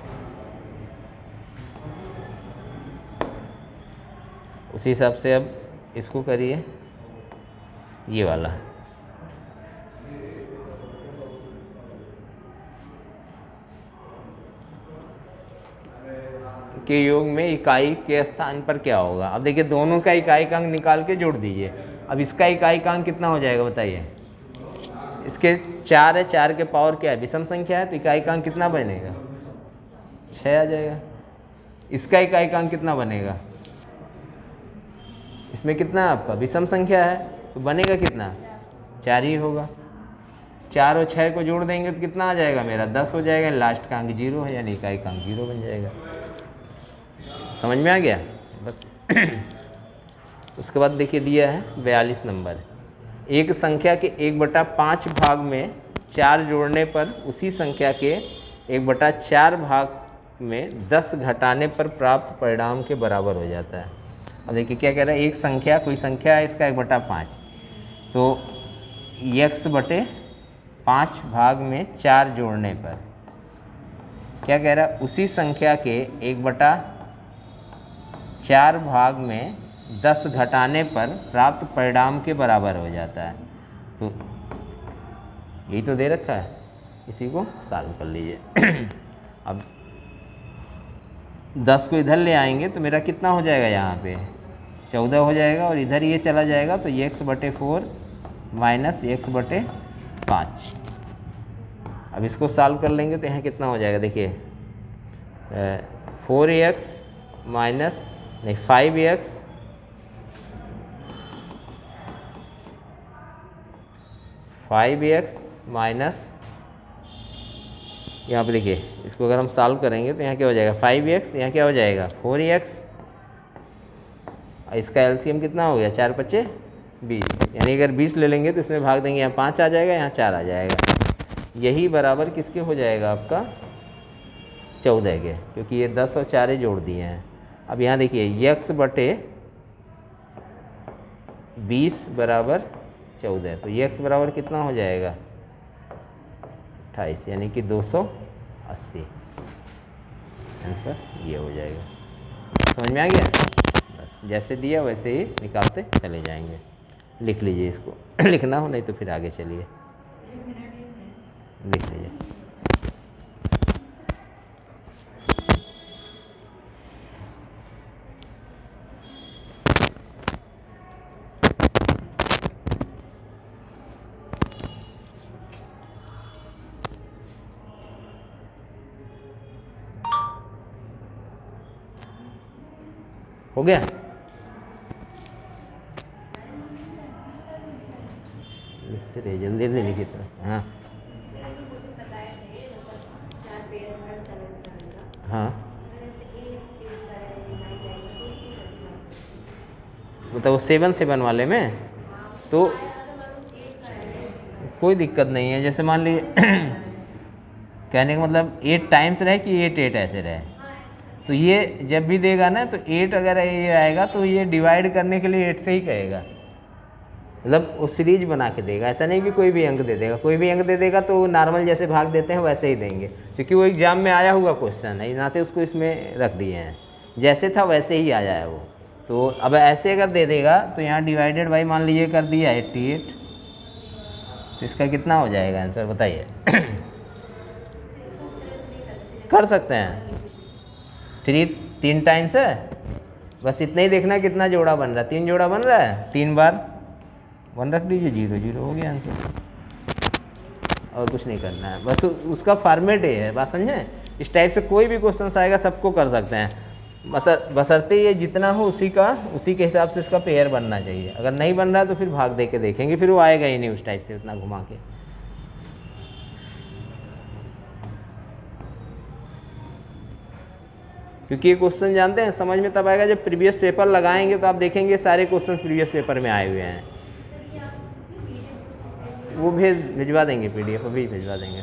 उसी हिसाब से अब इसको करिए, ये वाला के योग में इकाई के स्थान पर क्या होगा। अब देखिए दोनों का इकाई-अंक निकाल के जोड़ दीजिए। अब इसका इकाई-अंक कितना हो जाएगा बताइए, इसके 4 है, 4 के पावर क्या है, विषम संख्या है, तो इकाई-अंक कितना बनेगा, 6 आ जाएगा। इसका इकाई-अंक कितना बनेगा, इसमें कितना है आपका, विषम संख्या है, तो बनेगा कितना, 4 ही होगा। 4 और 6 को जोड़ देंगे तो कितना आ जाएगा मेरा, 10 हो जाएगा। लास्ट का अंक 0 है, यानी इकाई का अंक 0 बन जाएगा। समझ में आ गया बस। उसके बाद देखिए दिया है 42 नंबर, एक संख्या के 1/5 भाग में 4 जोड़ने पर उसी संख्या के 1/4 भाग में 10 घटाने पर प्राप्त परिणाम के बराबर हो जाता है। अब देखिए क्या कह रहा है, एक संख्या, कोई संख्या है, इसका 1/5, तो x/5 भाग में 4 जोड़ने पर क्या कह रहा है, उसी संख्या के 1/4 भाग में 10 घटाने पर प्राप्त परिणाम के बराबर हो जाता है। तो यही तो दे रखा है, इसी को सॉल्व कर लीजिए। अब 10 को इधर ले आएंगे तो मेरा कितना हो जाएगा, यहाँ पे 14 हो जाएगा, और इधर ये चला जाएगा तो x/4 माइनस x/5। अब इसको सॉल्व कर लेंगे तो यहाँ कितना हो जाएगा, देखिए 4x माइनस नहीं 5x माइनस, यहाँ पे देखिए इसको अगर हम सॉल्व करेंगे तो यहाँ क्या हो जाएगा 5x, यहाँ क्या हो जाएगा 4x, इसका एलसीएम कितना हो गया 4 × 5 = 20, यानी अगर 20 ले लेंगे तो इसमें भाग देंगे, यहाँ 5 आ जाएगा, यहाँ 4 आ जाएगा। यही बराबर किसके हो जाएगा आपका 14 के, क्योंकि ये 10 और 4 जोड़ दिए हैं। अब यहाँ देखिए x/20 बराबर 14, तो x बराबर कितना हो जाएगा 28, यानी कि 280। आंसर ये हो जाएगा। समझ में आ गया, बस जैसे दिया वैसे ही निकालते चले जाएंगे। लिख लीजिए इसको, लिखना हो नहीं तो फिर आगे चलिए, लिख लीजिए। हो गया, लिखते रहिए, जल्दी जल्दी लिखिए तो। हाँ हाँ, मतलब वो 7 वाले में तो कोई दिक्कत नहीं है। जैसे मान लीजिए कहने का मतलब 8 टाइम्स रहे कि 8 ऐसे रहे, तो ये जब भी देगा ना तो 8 अगर ये आएगा तो ये डिवाइड करने के लिए 8 से ही कहेगा, मतलब वो सीरीज बना के देगा। ऐसा नहीं कि कोई भी अंक दे देगा, कोई भी अंक दे देगा तो नॉर्मल जैसे भाग देते हैं वैसे ही देंगे, क्योंकि वो एग्ज़ाम में आया हुआ क्वेश्चन है, नाते उसको इसमें रख दिए हैं, जैसे था वैसे ही आया है वो। तो अब ऐसे अगर दे देगा तो यहाँ डिवाइडेड बाई मान लीजिए कर दिया 88, तो इसका कितना हो जाएगा आंसर बताइए। कर सकते हैं, 3 टाइम्स है, बस इतना ही देखना कितना जोड़ा बन रहा है, 3 जोड़ा बन रहा है, 3 बार 1 रख दीजिए, 0 0 हो गया आंसर। और कुछ नहीं करना है, बस उसका फॉर्मेट ये है, बात समझें। इस टाइप से कोई भी क्वेश्चन आएगा सबको कर सकते हैं, मतलब बशर्ते ये जितना हो उसी के हिसाब से इसका पेयर बनना चाहिए। अगर नहीं बन रहा है तो फिर भाग दे के देखेंगे, फिर वो आएगा ही नहीं उस टाइप से उतना घुमा के। क्योंकि ये क्वेश्चन जानते हैं समझ में तब आएगा जब प्रीवियस पेपर लगाएंगे, तो आप देखेंगे सारे क्वेश्चन प्रीवियस पेपर में आए हुए हैं। वो भिजवा देंगे, PDF अभी भिजवा देंगे।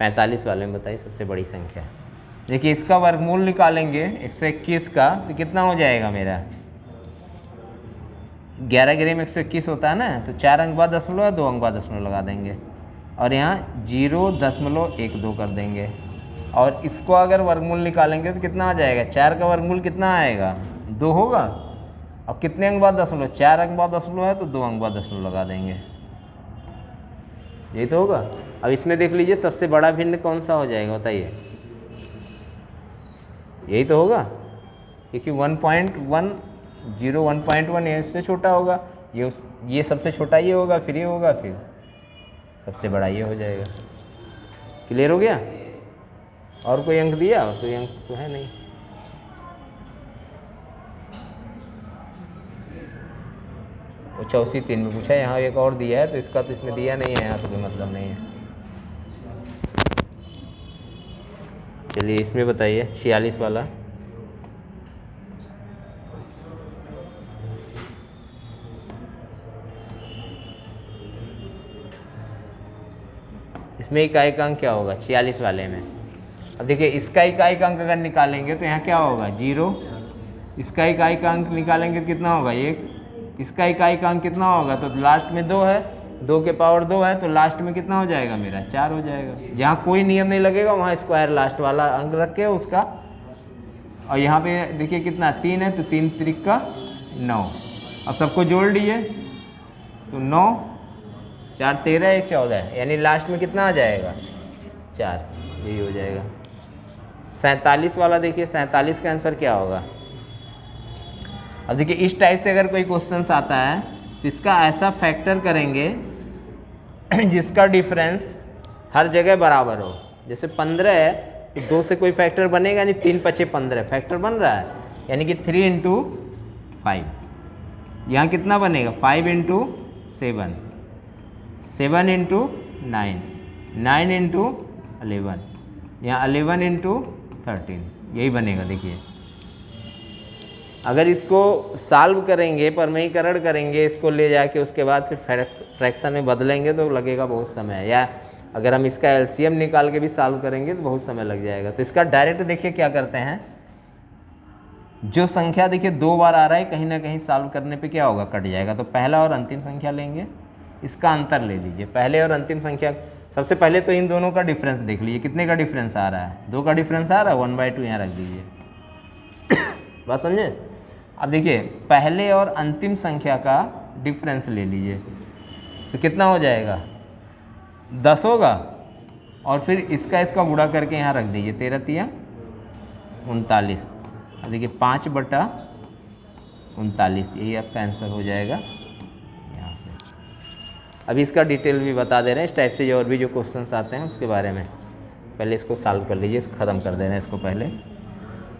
45 वाले में बताइए सबसे बड़ी संख्या। देखिए इसका वर्गमूल निकालेंगे 121 का, तो कितना हो जाएगा मेरा 11 गिरे में 121 होता है ना, तो 4 अंक बाद दशमलव है, 2 अंक बाद दशमलव लगा देंगे और यहाँ 0.12 कर देंगे। और इसको अगर वर्गमूल निकालेंगे तो कितना आ जाएगा, 4 का वर्गमूल कितना आएगा 2 होगा, और कितने अंक बाद दशमलव, 4 अंक बाद दशमलव है तो 2 अंक बाद दशमलव लगा देंगे, यही तो होगा। अब इसमें देख लीजिए सबसे बड़ा भिन्न कौन सा हो जाएगा बताइए, यही तो होगा, क्योंकि 1.1 ये इससे छोटा होगा, ये सबसे छोटा ये होगा, फिर ये होगा, फिर सबसे बड़ा ये हो जाएगा। क्लियर हो गया? और कोई अंक दिया? और कोई अंक तो है नहीं। वो 84 3 में पूछा, यहाँ एक और दिया है तो इसका तो इसमें दिया नहीं है, यहाँ तो कोई मतलब नहीं है। चलिए इसमें बताइए 46 वाला। इसमें इकाई अंक क्या होगा 46 वाले में? अब देखिए इसका इकाई अंक अगर निकालेंगे तो यहाँ क्या होगा 0, इसका इकाई अंक निकालेंगे तो कितना होगा 1, इसका इकाई अंक कितना होगा, तो लास्ट में 2 है, 2 के पावर 2 है, तो लास्ट में कितना हो जाएगा मेरा 4 हो जाएगा। जहाँ कोई नियम नहीं लगेगा वहाँ स्क्वायर लास्ट वाला अंक रख के उसका, और यहाँ पे देखिए कितना 3 है, तो 3 त्रिक का 9। अब सबको जोड़ लिए तो 9 4 13 1 14, यानी लास्ट में कितना आ जाएगा 4, यही हो जाएगा। 47 वाला देखिए, 47 का आंसर क्या होगा? अब देखिए इस टाइप से अगर कोई क्वेश्चन आता है तो इसका ऐसा फैक्टर करेंगे जिसका डिफरेंस हर जगह बराबर हो। जैसे 15 है तो 2 से कोई फैक्टर बनेगा नहीं, 3 5 15 फैक्टर बन रहा है, यानी कि 3 × 5। यहाँ कितना बनेगा 5 × 7, 7 × 9, 9 × 11, यहाँ 11 × 13, यही बनेगा। देखिए अगर इसको सॉल्व करेंगे, परमीकरण करेंगे, इसको ले जाके उसके बाद फिर फ्रैक्शन में बदलेंगे तो लगेगा बहुत समय, या अगर हम इसका एलसीएम निकाल के भी सॉल्व करेंगे तो बहुत समय लग जाएगा। तो इसका डायरेक्ट देखिए क्या करते हैं, जो संख्या देखिए 2 बार आ रहा है कहीं ना कहीं सॉल्व करने पे क्या होगा कट जाएगा, तो पहला और अंतिम संख्या लेंगे, इसका अंतर ले लीजिए। पहले और अंतिम संख्या, सबसे पहले तो इन दोनों का डिफरेंस देख लीजिए, कितने का डिफरेंस आ रहा है 2 का डिफरेंस आ रहा है, 1/2 यहाँ रख दीजिए। बात समझे? अब देखिए पहले और अंतिम संख्या का डिफरेंस ले लीजिए तो कितना हो जाएगा 10 होगा, और फिर इसका गुणा करके यहाँ रख दीजिए, 13 × 39। अब देखिए 5/39, यही आपका आंसर हो जाएगा यहाँ से। अभी इसका डिटेल भी बता दे रहे हैं, इस टाइप से और भी जो क्वेश्चंस आते हैं उसके बारे में। पहले इसको सॉल्व कर लीजिए, इसको ख़त्म कर दे रहे हैं इसको पहले।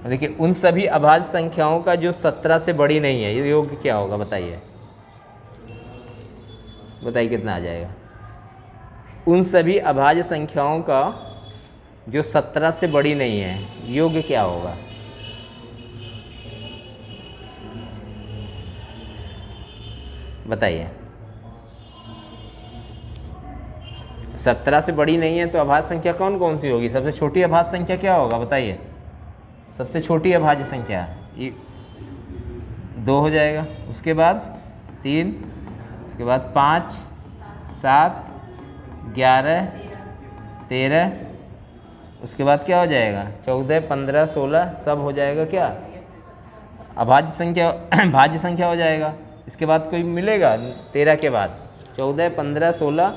देखिए उन सभी अभाज्य संख्याओं का जो 17 से बड़ी नहीं है, ये योग क्या होगा बताइए, बताइए कितना आ जाएगा? उन सभी अभाज्य संख्याओं का जो 17 से बड़ी नहीं है, योग क्या होगा? बताइए। 17 से बड़ी नहीं है तो अभाज्य संख्या कौन कौन सी होगी? सबसे छोटी अभाज्य संख्या क्या होगा बताइए? सबसे छोटी अभाज्य संख्या ये 2 हो जाएगा, उसके बाद 3, उसके बाद 5 7 11 13, उसके बाद क्या हो जाएगा 14 15 16, सब हो जाएगा क्या अभाज्य संख्या, भाज्य संख्या हो जाएगा। इसके बाद कोई मिलेगा 13 के बाद 14 15 16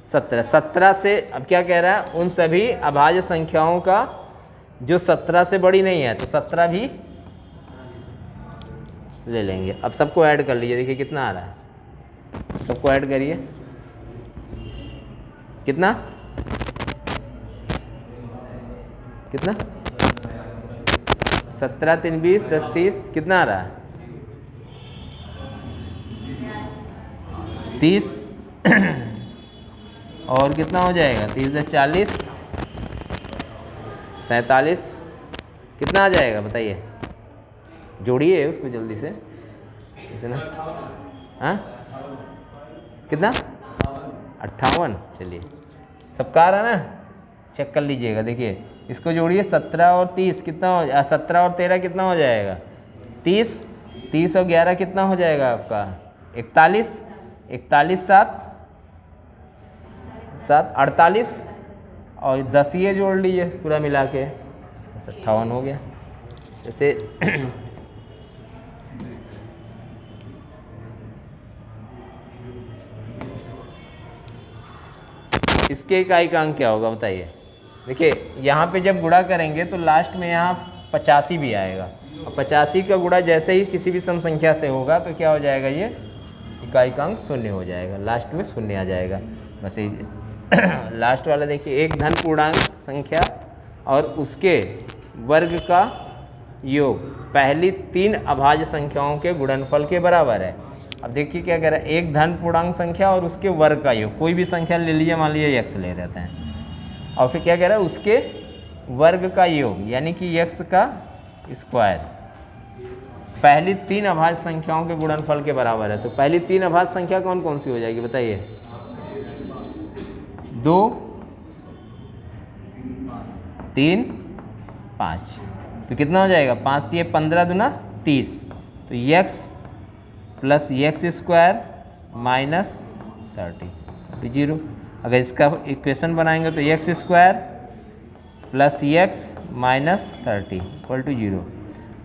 17, 17 से अब क्या कह रहा है, उन सभी अभाज्य संख्याओं का जो 17 से बड़ी नहीं है, तो 17 भी ले लेंगे। अब सबको ऐड कर लीजिए, देखिए कितना आ रहा है, सबको ऐड करिए, कितना कितना 17 3 20 10 30, कितना आ रहा है 30 और कितना हो जाएगा 30 40 47, कितना आ जाएगा बताइए, जोड़िए उसको जल्दी से, कितना हाँ कितना 58। चलिए सबका आ रहा ना, चेक कर लीजिएगा। देखिए इसको जोड़िए, 17 और 30 कितना हो 17 और 13 कितना हो जाएगा 30, 30 और 11 कितना हो जाएगा आपका 41, 41 7 7 48 और 10 ये जोड़ लीजिए पूरा मिला के 58 हो गया। जैसे इसके इकाइकांक क्या होगा बताइए। देखिए यहाँ पे जब गुणा करेंगे तो लास्ट में यहाँ 85 भी आएगा, और 85 का गुणा जैसे ही किसी भी सम संख्या से होगा तो क्या हो जाएगा, ये इकाइकांक शून्य हो जाएगा, लास्ट में शून्य आ जाएगा। बस लास्ट वाला देखिए, एक धन पूर्णांक संख्या और उसके वर्ग का योग पहली 3 अभाज्य संख्याओं के गुणनफल के बराबर है। अब देखिए क्या कह रहा है, एक धन पूर्णांक संख्या और उसके वर्ग का योग, कोई भी संख्या ले लीजिए, मान लीजिए x ले रहते हैं, और फिर क्या कह रहा है उसके वर्ग का योग यानी कि x का स्क्वायर पहली 3 अभाज्य संख्याओं के गुणनफल के बराबर है। तो पहली 3 अभाज्य संख्या कौन कौन सी हो जाएगी बताइए, 2 3 5, तो कितना हो जाएगा 5 3 15 दूना 30, तो x plus x square minus 30 0। अगर इसका इक्वेशन बनाएंगे तो x square plus x minus 30 equal to 0।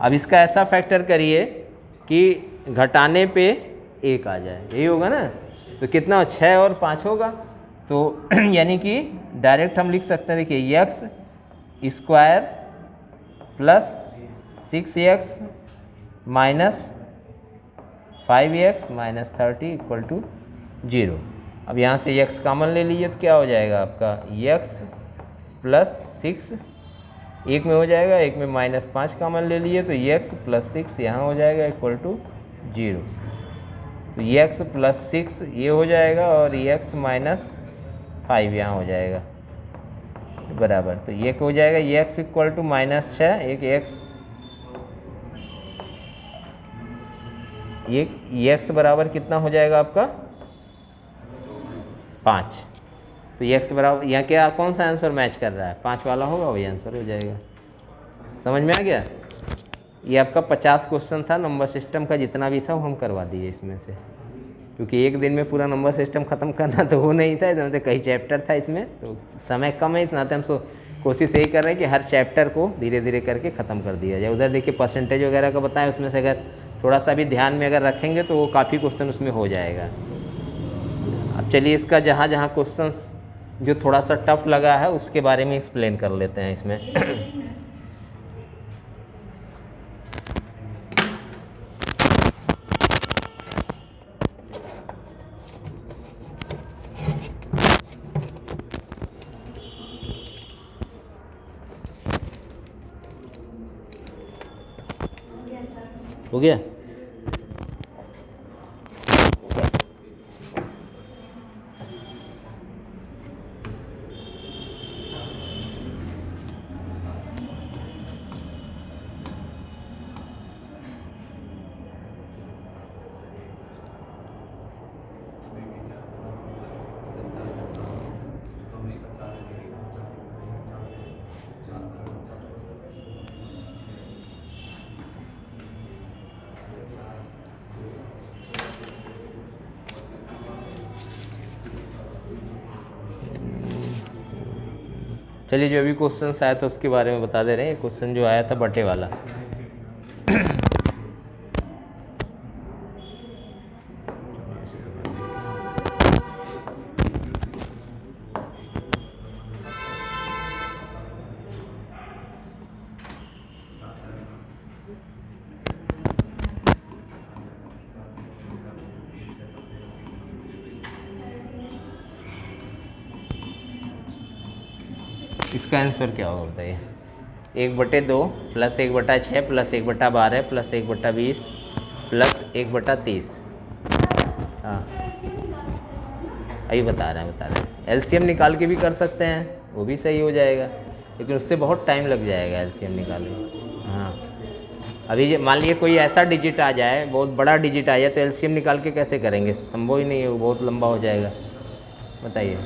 अब इसका ऐसा फैक्टर करिए कि घटाने पे 1 आ जाए, यही होगा ना। तो कितना 6 और 5 होगा, तो यानी कि डायरेक्ट हम लिख सकते हैं, देखिए x square plus 6x minus 5x minus 30 equal to 0। अब यहाँ से x कॉमन ले लीजिए तो क्या हो जाएगा आपका x प्लस 6, एक में हो जाएगा, एक में माइनस 5 कॉमन ले लीजिए तो x प्लस 6 यहाँ हो जाएगा इक्वल टू 0। तो x प्लस 6 ये हो जाएगा और x माइनस 5 यहाँ हो जाएगा बराबर, तो ये हो जाएगा x इक्वल टू माइनस 6, एक x ये x बराबर कितना हो जाएगा आपका 5। तो x बराबर यहाँ क्या कौन सा आंसर मैच कर रहा है, 5 वाला होगा, वही आंसर हो जाएगा। समझ में आ गया। ये आपका 50 क्वेश्चन था, नंबर सिस्टम का जितना भी था वो हम करवा दिए इसमें से, क्योंकि एक दिन में पूरा नंबर सिस्टम ख़त्म करना तो वो नहीं था, इसमें कई चैप्टर था इसमें, तो समय कम है, इस नाते हम कोशिश यही कर रहे हैं कि हर चैप्टर को धीरे धीरे करके ख़त्म कर दिया जाए। उधर देखिए परसेंटेज वगैरह का बताया, उसमें से अगर थोड़ा सा भी ध्यान में अगर रखेंगे तो वो काफ़ी क्वेश्चन उसमें हो जाएगा। अब चलिए इसका जहाँ जहाँ क्वेश्चंस जो थोड़ा सा टफ लगा है उसके बारे में एक्सप्लेन कर लेते हैं इसमें। हो गया। चलिए जो भी क्वेश्चन आया था उसके बारे में बता दे रहे हैं। क्वेश्चन जो आया था बटे वाला, इसका आंसर क्या होगा बताइए। 1/2 प्लस 1/6 प्लस 1/12 प्लस 1/20 प्लस 1/30। हाँ अभी बता रहे हैं। एलसीएम निकाल के भी कर सकते हैं, वो भी सही हो जाएगा, लेकिन उससे बहुत टाइम लग जाएगा एलसीएम निकालने। हाँ अभी मान लीजिए कोई ऐसा डिजिट आ जाए, बहुत बड़ा डिजिट आ जाए, तो एलसीएम निकाल के कैसे करेंगे, संभव ही नहीं है, वो बहुत लंबा हो जाएगा। बताइए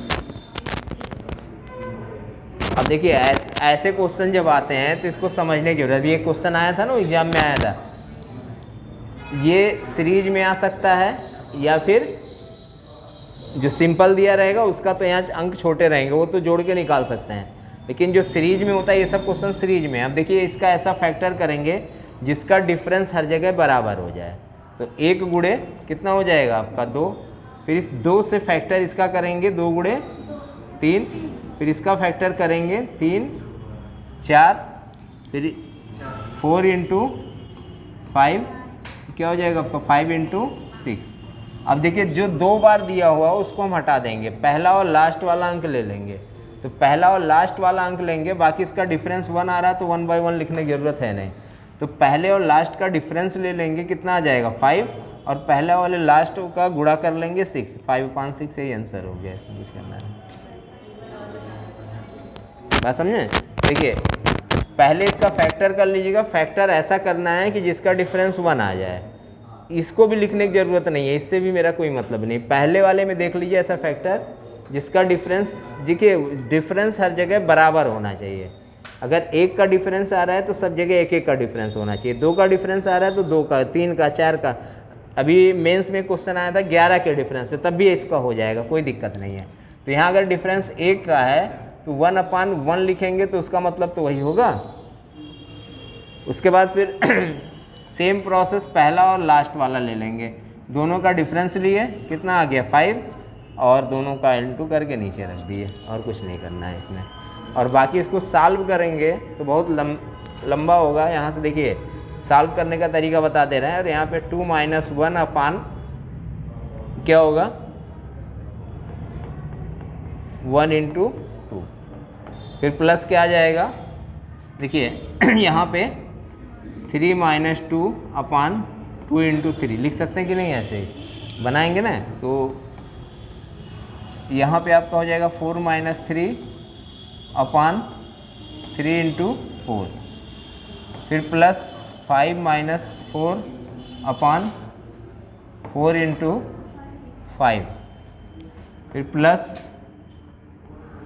अब देखिए ऐसे क्वेश्चन जब आते हैं तो इसको समझने की जरूरत है। ये क्वेश्चन आया था ना एग्जाम में आया था, ये सीरीज में आ सकता है या फिर जो सिंपल दिया रहेगा उसका तो यहाँ अंक छोटे रहेंगे, वो तो जोड़ के निकाल सकते हैं, लेकिन जो सीरीज में होता है ये सब क्वेश्चन सीरीज में। अब देखिए इसका ऐसा फैक्टर करेंगे जिसका डिफरेंस हर जगह बराबर हो जाए। तो 1 गुणे कितना हो जाएगा आपका 2, फिर इस 2 से फैक्टर इसका करेंगे 2 गुणे 3, फिर इसका फैक्टर करेंगे 3 4, फिर 4 इंटू 5 क्या हो जाएगा आपका 5 इंटू 6। अब देखिए जो 2 बार दिया हुआ उसको हम हटा देंगे, पहला और लास्ट वाला अंक ले लेंगे। तो पहला और लास्ट वाला अंक लेंगे, बाकी इसका डिफरेंस 1 आ रहा है तो 1 बाई 1 लिखने की ज़रूरत है नहीं। तो पहले और लास्ट का डिफरेंस ले लेंगे, कितना आ जाएगा 5, और पहले वाले लास्ट का गुणा कर लेंगे 6, 5/6 यही आंसर हो गया। इसमें कुछ करना है, बात समझे। देखिए पहले इसका फैक्टर कर लीजिएगा, फैक्टर ऐसा करना है कि जिसका डिफरेंस 1 आ जाए। इसको भी लिखने की ज़रूरत नहीं है, इससे भी मेरा कोई मतलब नहीं। पहले वाले में देख लीजिए ऐसा फैक्टर जिसका डिफरेंस, देखिए डिफरेंस हर जगह बराबर होना चाहिए। अगर 1 का डिफरेंस आ रहा है तो सब जगह 1-1 का डिफरेंस होना चाहिए। 2 का डिफरेंस आ रहा है तो 2 का, 3 का, 4 का। अभी मेंस में क्वेश्चन आया था 11 के डिफरेंस पे, तब भी इसका हो जाएगा, कोई दिक्कत नहीं है। तो यहाँ अगर डिफरेंस 1 का है तो 1/1 लिखेंगे तो उसका मतलब तो वही होगा। उसके बाद फिर सेम प्रोसेस पहला और लास्ट वाला ले लेंगे, दोनों का डिफरेंस लिए, कितना आ गया 5, और दोनों का इंटू करके नीचे रख दिए, और कुछ नहीं करना है इसमें। और बाकी इसको सॉल्व करेंगे तो बहुत लंबा होगा। यहाँ से देखिए सॉल्व करने का तरीका बता दे रहे हैं, और यहाँ पे 2 - 1 अपान क्या होगा 1 इंटू 2, फिर प्लस क्या आ जाएगा, देखिए यहाँ पे 3 - 2 अपान 2 इंटू 3 लिख सकते हैं कि नहीं, ऐसे ही बनाएंगे ना। तो यहाँ पे आपका हो जाएगा 4 - 3 अपान 3 इंटू 4, फिर प्लस 5 - 4 अपान 4 इंटू 5, फिर प्लस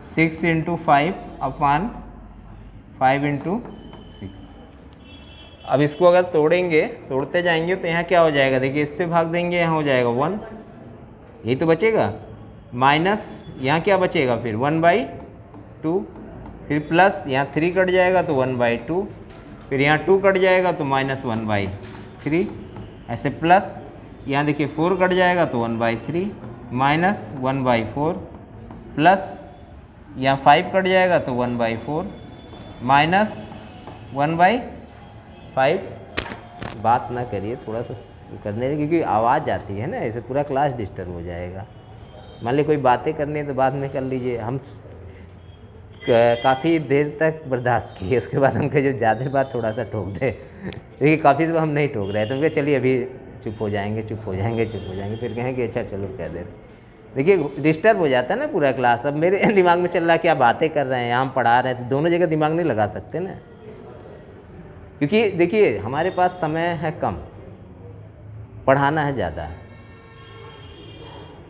6 इंटू 5 अपान 5 इंटू 6। अब इसको अगर तोड़ेंगे, तोड़ते जाएंगे तो यहाँ क्या हो जाएगा, देखिए इससे भाग देंगे, यहाँ हो जाएगा 1, यही तो बचेगा, माइनस यहाँ क्या बचेगा फिर 1/2, फिर प्लस यहाँ 3 कट जाएगा तो 1/2, फिर यहाँ 2 कट जाएगा तो -1/3, ऐसे प्लस यहाँ देखिए 4 कट जाएगा तो 1/3, माइनस 1/4, प्लस यहाँ 5 कट जाएगा तो 1/4, माइनस 1/5। बात ना करिए, थोड़ा सा करने, क्योंकि आवाज़ आती है ना, ऐसे पूरा क्लास डिस्टर्ब हो जाएगा। मान ली कोई बातें करनी है तो बाद में कर लीजिए। हम काफ़ी देर तक बर्दाश्त किए, उसके बाद हम कहे जब ज़्यादा बात थोड़ा सा टोक दे, देखिए काफ़ी से हम नहीं टोक रहे, तो हम कहे चलिए अभी चुप हो जाएंगे, चुप हो जाएंगे, चुप हो जाएंगे, फिर कहें कि अच्छा चलो कह दे। देखिए डिस्टर्ब हो जाता है ना पूरा क्लास। अब मेरे दिमाग में चल रहा है क्या बातें कर रहे हैं, हम पढ़ा रहे हैं, तो दोनों जगह दिमाग नहीं लगा सकते ना, क्योंकि देखिए हमारे पास समय है कम, पढ़ाना है ज़्यादा।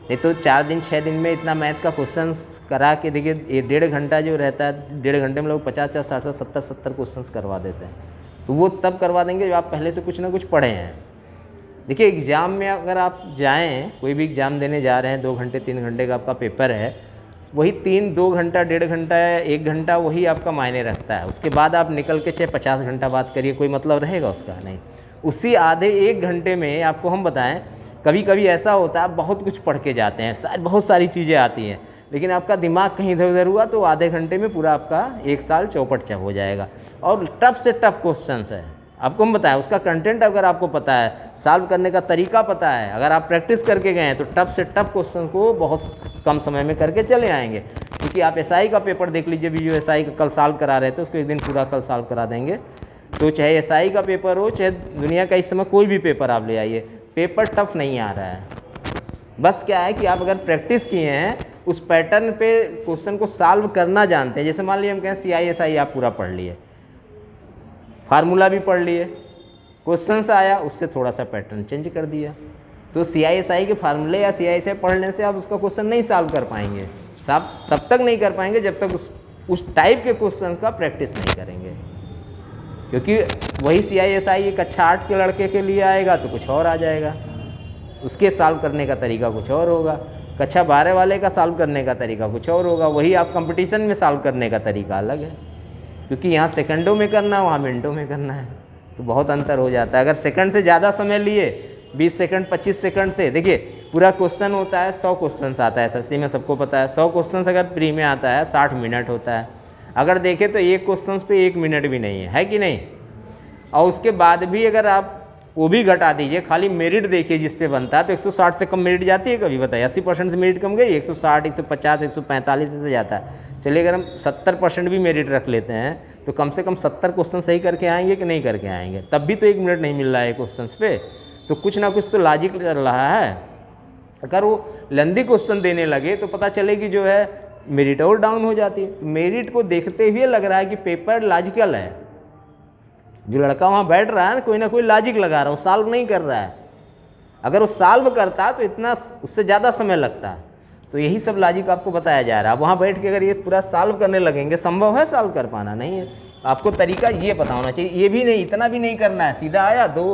नहीं तो 4 दिन 6 दिन में इतना मैथ का क्वेश्चन करा के, देखिए ये 1.5 घंटा जो रहता है, 1.5 घंटे में लोग 50, 60, 70 क्वेश्चन करवा देते हैं। तो वो तब करवा देंगे जब आप पहले से कुछ ना कुछ पढ़े हैं। देखिए एग्ज़ाम में अगर आप जाएं, कोई भी एग्ज़ाम देने जा रहे हैं, 2 घंटे 3 घंटे का आपका पेपर है, वही 2 घंटा 1.5 घंटा 1 घंटा वही आपका मायने रखता है। उसके बाद आप निकल के चाहे 50 घंटा बात करिए, कोई मतलब रहेगा उसका नहीं। उसी आधे 1 घंटे में आपको हम बताएं, कभी कभी ऐसा होता है आप बहुत कुछ पढ़ के जाते हैं, बहुत सारी चीज़ें आती हैं, लेकिन आपका दिमाग कहीं इधर उधर हुआ तो आधे घंटे में पूरा आपका 1 साल चौपट हो जाएगा। और टफ से टफ क्वेश्चन है, आपको हम बताएं, उसका कंटेंट अगर आपको पता है, सॉल्व करने का तरीका पता है, अगर आप प्रैक्टिस करके गए हैं तो टफ से टफ क्वेश्चन को बहुत कम समय में करके चले आएंगे। क्योंकि आप एसआई का पेपर देख लीजिए, भी जो एसआई का कल सॉल्व करा रहे थे उसको एक दिन पूरा कल सॉल्व करा देंगे। तो चाहे एसआई का पेपर हो, चाहे दुनिया का इस समय कोई भी पेपर आप ले आइए, पेपर टफ नहीं आ रहा है। बस क्या है कि आप अगर प्रैक्टिस किए हैं, उस पैटर्न पे क्वेश्चन को सॉल्व करना जानते हैं। जैसे मान लीजिए हम कहें CISI आप पूरा पढ़ लिए, फार्मूला भी पढ़ लिए, क्वेश्चन से आया उससे थोड़ा सा पैटर्न चेंज कर दिया, तो CISI के फार्मूले या CISI पढ़ने से आप उसका क्वेश्चन नहीं सॉल्व कर पाएंगे। आप तब तक नहीं कर पाएंगे जब तक उस उस टाइप के क्वेश्चन का प्रैक्टिस नहीं करेंगे, क्योंकि वही CISI एक कक्षा 8 के लड़के के लिए आएगा तो कुछ और आ जाएगा, उसके सॉल्व करने का तरीका कुछ और होगा, कक्षा 12 वाले का सॉल्व करने का तरीका कुछ और होगा, वही आप कंपटीशन में सॉल्व करने का तरीका अलग है, क्योंकि यहाँ सेकंडों में करना है, वहाँ मिनटों में करना है, तो बहुत अंतर हो जाता है। अगर सेकंड से ज़्यादा समय लिए 20 सेकंड 25 सेकंड से, देखिए पूरा क्वेश्चन होता है 100 क्वेश्चन आता है SSC में, सबको पता है 100 क्वेश्चन अगर प्री में आता है 60 मिनट होता है। अगर देखें तो एक क्वेश्चन पे 1 मिनट भी नहीं है कि नहीं। और उसके बाद भी अगर आप वो भी घटा दीजिए, खाली मेरिट देखिए जिस पे बनता है, तो 160 से कम मेरिट जाती है कभी, बताइए? 80% से मेरिट कम गई, 160 150 145 से जाता है। चलिए अगर हम 70% भी मेरिट रख लेते हैं तो कम से कम 70 क्वेश्चन सही करके आएंगे कि नहीं करके आएंगे, तब भी तो 1 मिनट नहीं मिल रहा है क्वेश्चन पे, तो कुछ ना कुछ तो लॉजिक चल रहा है। अगर वो लंबी क्वेश्चन देने लगे तो पता चले कि जो है मेरिट और डाउन हो जाती है। तो मेरिट को देखते हुए लग रहा है कि पेपर लॉजिकल है, जो लड़का वहाँ बैठ रहा है ना कोई लॉजिक लगा रहा है, वो सॉल्व नहीं कर रहा है। अगर वो सॉल्व करता तो इतना उससे ज़्यादा समय लगता है। तो यही सब लॉजिक आपको बताया जा रहा है। वहाँ बैठ के अगर ये पूरा सॉल्व करने लगेंगे, संभव है सॉल्व कर पाना? नहीं है। आपको तरीका ये पता होना चाहिए। ये भी नहीं, इतना भी नहीं करना है, सीधा आया 2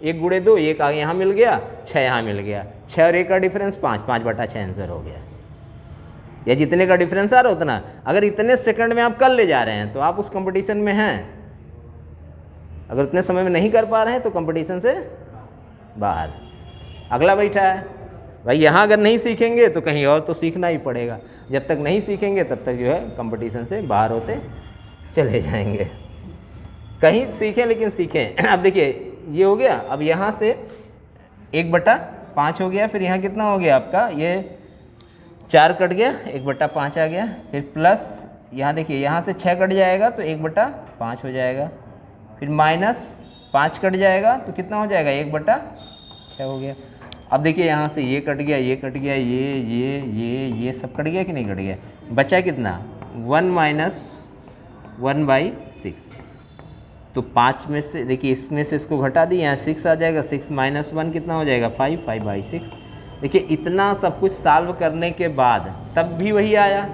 1 गुणे 2, 1 आगे यहाँ मिल गया, 6 यहाँ मिल गया, 6 और 1 का डिफरेंस 5, 5/6 आंसर हो गया। या जितने का डिफरेंस आ रहा उतना, अगर इतने सेकंड में आप कर ले जा रहे हैं तो आप उस कंपटीशन में हैं। अगर उतने समय में नहीं कर पा रहे हैं तो कंपटीशन से बाहर। अगला बैठा है भाई, यहाँ अगर नहीं सीखेंगे तो कहीं और तो सीखना ही पड़ेगा। जब तक नहीं सीखेंगे तब तक जो है कंपटीशन से बाहर होते चले जाएंगे। कहीं सीखें लेकिन सीखें। अब देखिए ये हो गया, अब यहाँ से 1/5 हो गया, फिर यहाँ कितना हो गया आपका, ये 4 कट गया, 1/5 आ गया, फिर प्लस यहाँ देखिए यहाँ से 6 कट जाएगा तो 1/5 हो जाएगा, फिर -5 कट जाएगा तो कितना हो जाएगा, 1/6 हो गया। अब देखिए यहाँ से ये कट गया, ये कट गया, ये सब कट गया कि नहीं कट गया, बचा कितना 1 - 1/6। तो 5 में से देखिए इसमें से इसको घटा दी, यहाँ 6 आ जाएगा, 6 - 1 कितना हो जाएगा 5, 5/6। देखिए इतना सब कुछ सॉल्व करने के बाद तब भी वही आया।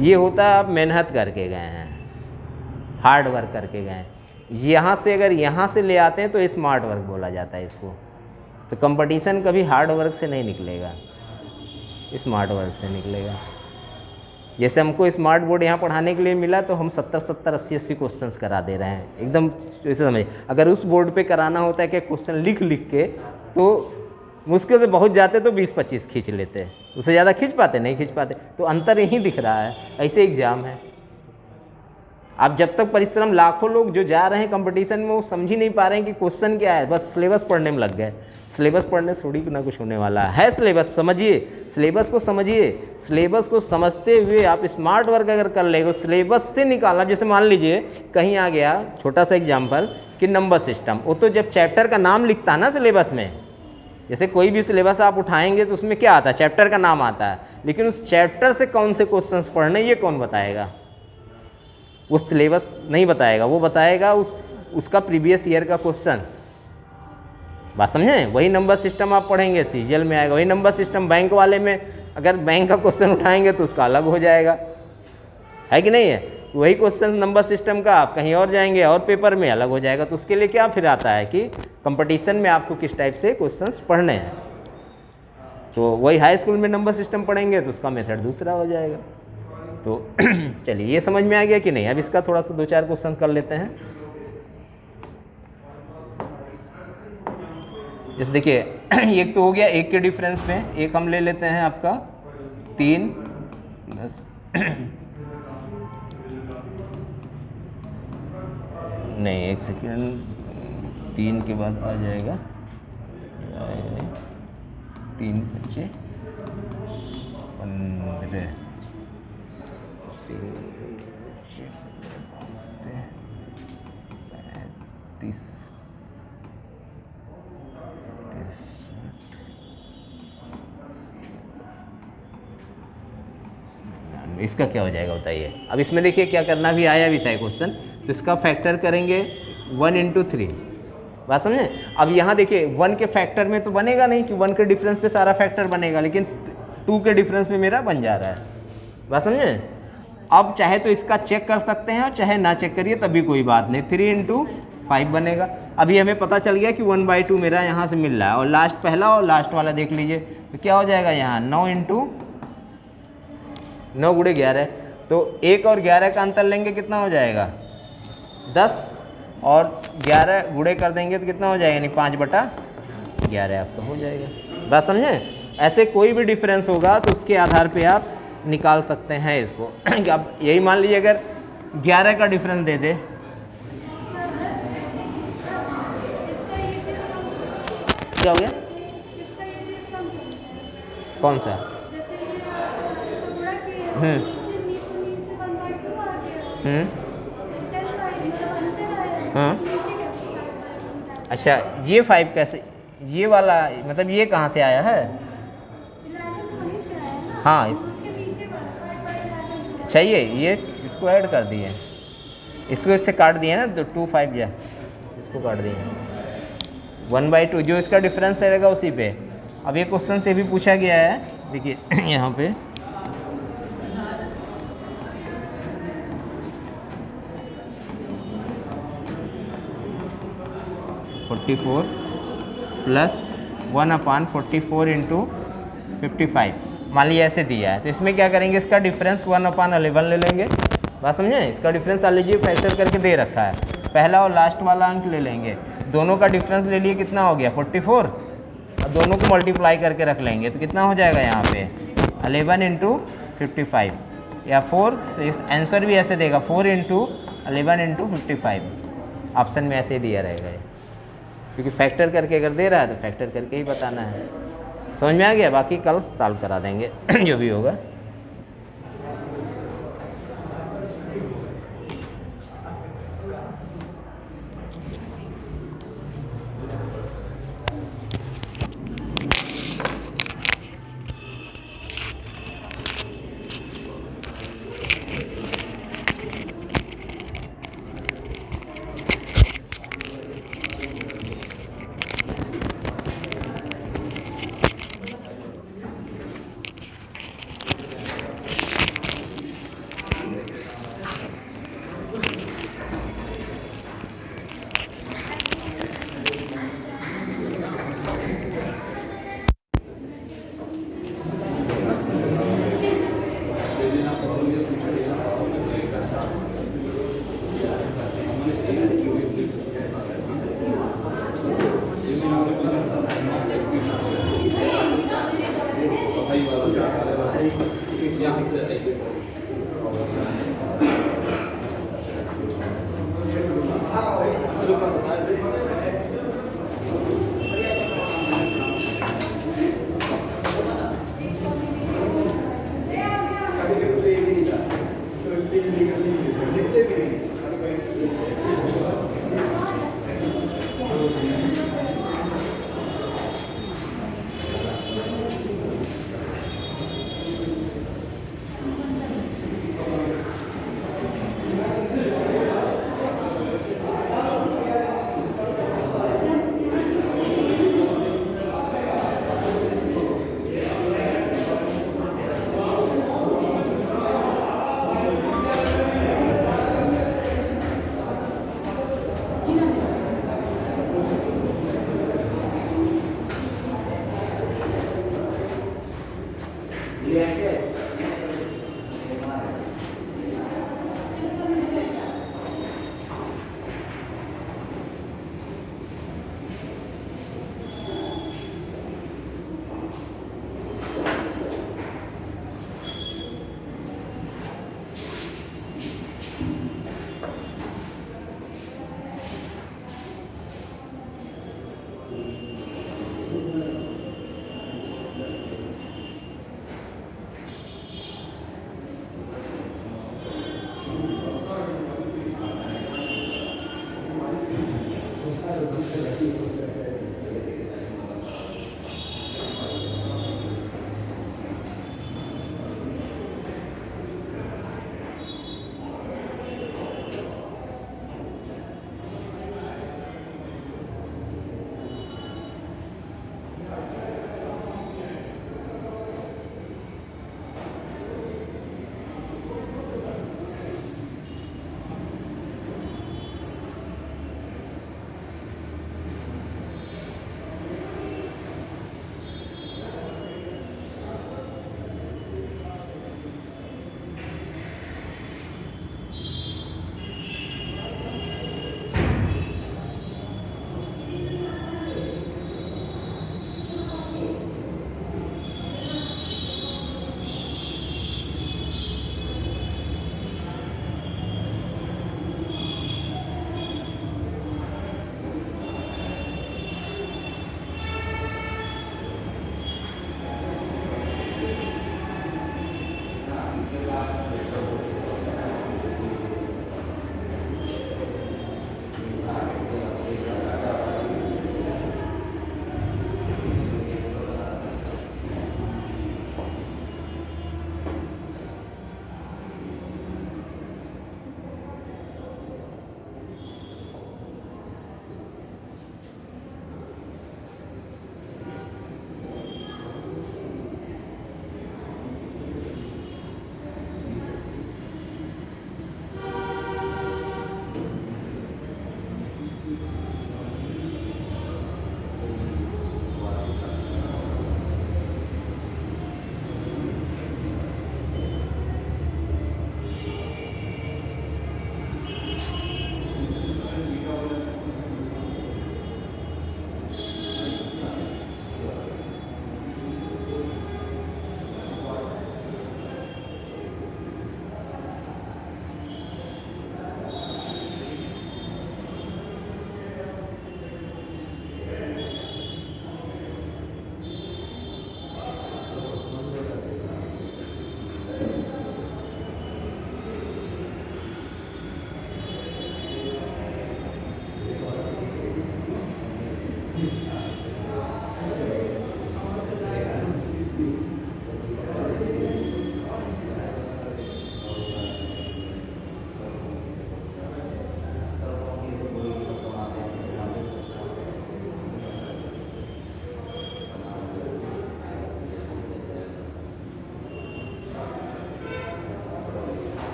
ये होता है आप मेहनत करके गए हैं, हार्ड वर्क करके गए हैं। यहाँ से अगर यहाँ से ले आते हैं तो स्मार्ट वर्क बोला जाता है इसको। तो कंपटीशन कभी हार्ड वर्क से नहीं निकलेगा, स्मार्ट वर्क से निकलेगा। जैसे हमको स्मार्ट बोर्ड यहाँ पढ़ाने के लिए मिला तो हम 70 80 क्वेश्चंस करा दे रहे हैं, एकदम जैसे समझिए। अगर उस बोर्ड पे कराना होता है कि क्वेश्चन लिख के तो मुश्किल से बहुत जाते तो 20-25 खींच लेते, उससे ज़्यादा खींच पाते नहीं खींच पाते। तो अंतर यही दिख रहा है। ऐसे एग्जाम है, आप जब तक परिश्रम, लाखों लोग जो जा रहे हैं कंपटीशन में वो समझ ही नहीं पा रहे हैं कि क्वेश्चन क्या है, बस सिलेबस पढ़ने में लग गए। सिलेबस पढ़ने थोड़ी ना कुछ होने वाला है। सिलेबस समझिए, सिलेबस को समझिए, सिलेबस को समझते हुए आप स्मार्ट वर्क अगर कर लेंगे, सिलेबस से निकालना। जैसे मान लीजिए कहीं आ गया छोटा सा एग्जाम्पल कि नंबर सिस्टम, वो तो जब चैप्टर का नाम लिखता है ना सिलेबस में, जैसे कोई भी सिलेबस आप उठाएंगे तो उसमें क्या आता है, चैप्टर का नाम आता है, लेकिन उस चैप्टर से कौन से क्वेश्चंस पढ़ने ये कौन बताएगा? वो सिलेबस नहीं बताएगा, वो बताएगा उसका प्रीवियस ईयर का क्वेश्चंस। बात समझें? वही नंबर सिस्टम आप पढ़ेंगे सीजीएल में आएगा, वही नंबर सिस्टम बैंक वाले में अगर बैंक का क्वेश्चन उठाएंगे तो उसका अलग हो जाएगा, है कि नहीं है? वही क्वेश्चन नंबर सिस्टम का आप कहीं और जाएंगे और पेपर में अलग हो जाएगा। तो उसके लिए क्या फिर आता है कि कंपटीशन में आपको किस टाइप से क्वेश्चंस पढ़ने हैं। तो वही हाई स्कूल में नंबर सिस्टम पढ़ेंगे तो उसका मेथड दूसरा हो जाएगा। तो चलिए ये समझ में आ गया कि नहीं? अब इसका थोड़ा सा 2-4 क्वेश्चन कर लेते हैं। जैसे देखिए एक तो हो गया, एक के डिफरेंस में एक हम ले लेते हैं आपका 3 नहीं 1 सेकेंड, 3 के बाद आ जाएगा 3 × 5 15 30 इसका क्या हो जाएगा बताइए? अब इसमें देखिए क्या करना भी आया भी था क्वेश्चन, तो इसका फैक्टर करेंगे 1 × 3। बात समझे? अब यहाँ देखिए 1 के फैक्टर में तो बनेगा नहीं कि 1 के डिफरेंस पे सारा फैक्टर बनेगा, लेकिन 2 के डिफरेंस में मेरा बन जा रहा है। बात समझे? अब चाहे तो इसका चेक कर सकते हैं और चाहे ना चेक करिए तभी कोई बात नहीं। 3 इंटू 5 बनेगा। अभी हमें पता चल गया कि 1/2 मेरा यहाँ से मिल रहा है, और लास्ट पहला और लास्ट वाला देख लीजिए तो क्या हो जाएगा यहाँ 9 इंटू 9 गुणे 11, तो 1 और 11 का अंतर लेंगे कितना हो जाएगा 10, और 11 गुणे कर देंगे तो कितना हो जाएगा, यानी 5/11 आपका हो जाएगा। बात समझे? ऐसे कोई भी डिफरेंस होगा तो उसके आधार पे आप निकाल सकते हैं इसको। अब यही मान लीजिए अगर 11 का डिफरेंस दे दे, क्या हो गया, कौन सा? हाँ, अच्छा ये 5 कैसे, ये वाला मतलब ये कहाँ से आया है? हाँ चाहिए, ये इसको ऐड कर दिए, इसको इससे काट दिए ना, तो 2 5 जा, इसको काट दिए 1/2, जो इसका डिफरेंस रहेगा उसी पे। अब ये क्वेश्चन से भी पूछा गया है, देखिए यहाँ पे 44 प्लस 1/44 इंटू 55, मान लीजिए ऐसे दिया है, तो इसमें क्या करेंगे, इसका डिफरेंस 1/11 ले लेंगे। बात समझे? इसका डिफरेंस मान लीजिए फैक्टर करके दे रखा है, पहला और लास्ट वाला अंक ले लेंगे, दोनों का डिफरेंस ले लिए, कितना हो गया 44, और दोनों को मल्टीप्लाई करके रख लेंगे तो कितना हो जाएगा यहाँ पे 11 इंटू 55 या 4, तो इस आंसर भी ऐसे देगा 4 इंटू 11 इंटू 55, ऑप्शन में ऐसे दिया रहेगा ये, क्योंकि फैक्टर करके अगर दे रहा है तो फैक्टर करके ही बताना है। समझ में आ गया? बाकी कल सॉल्व करा देंगे जो भी होगा।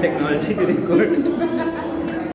Technology record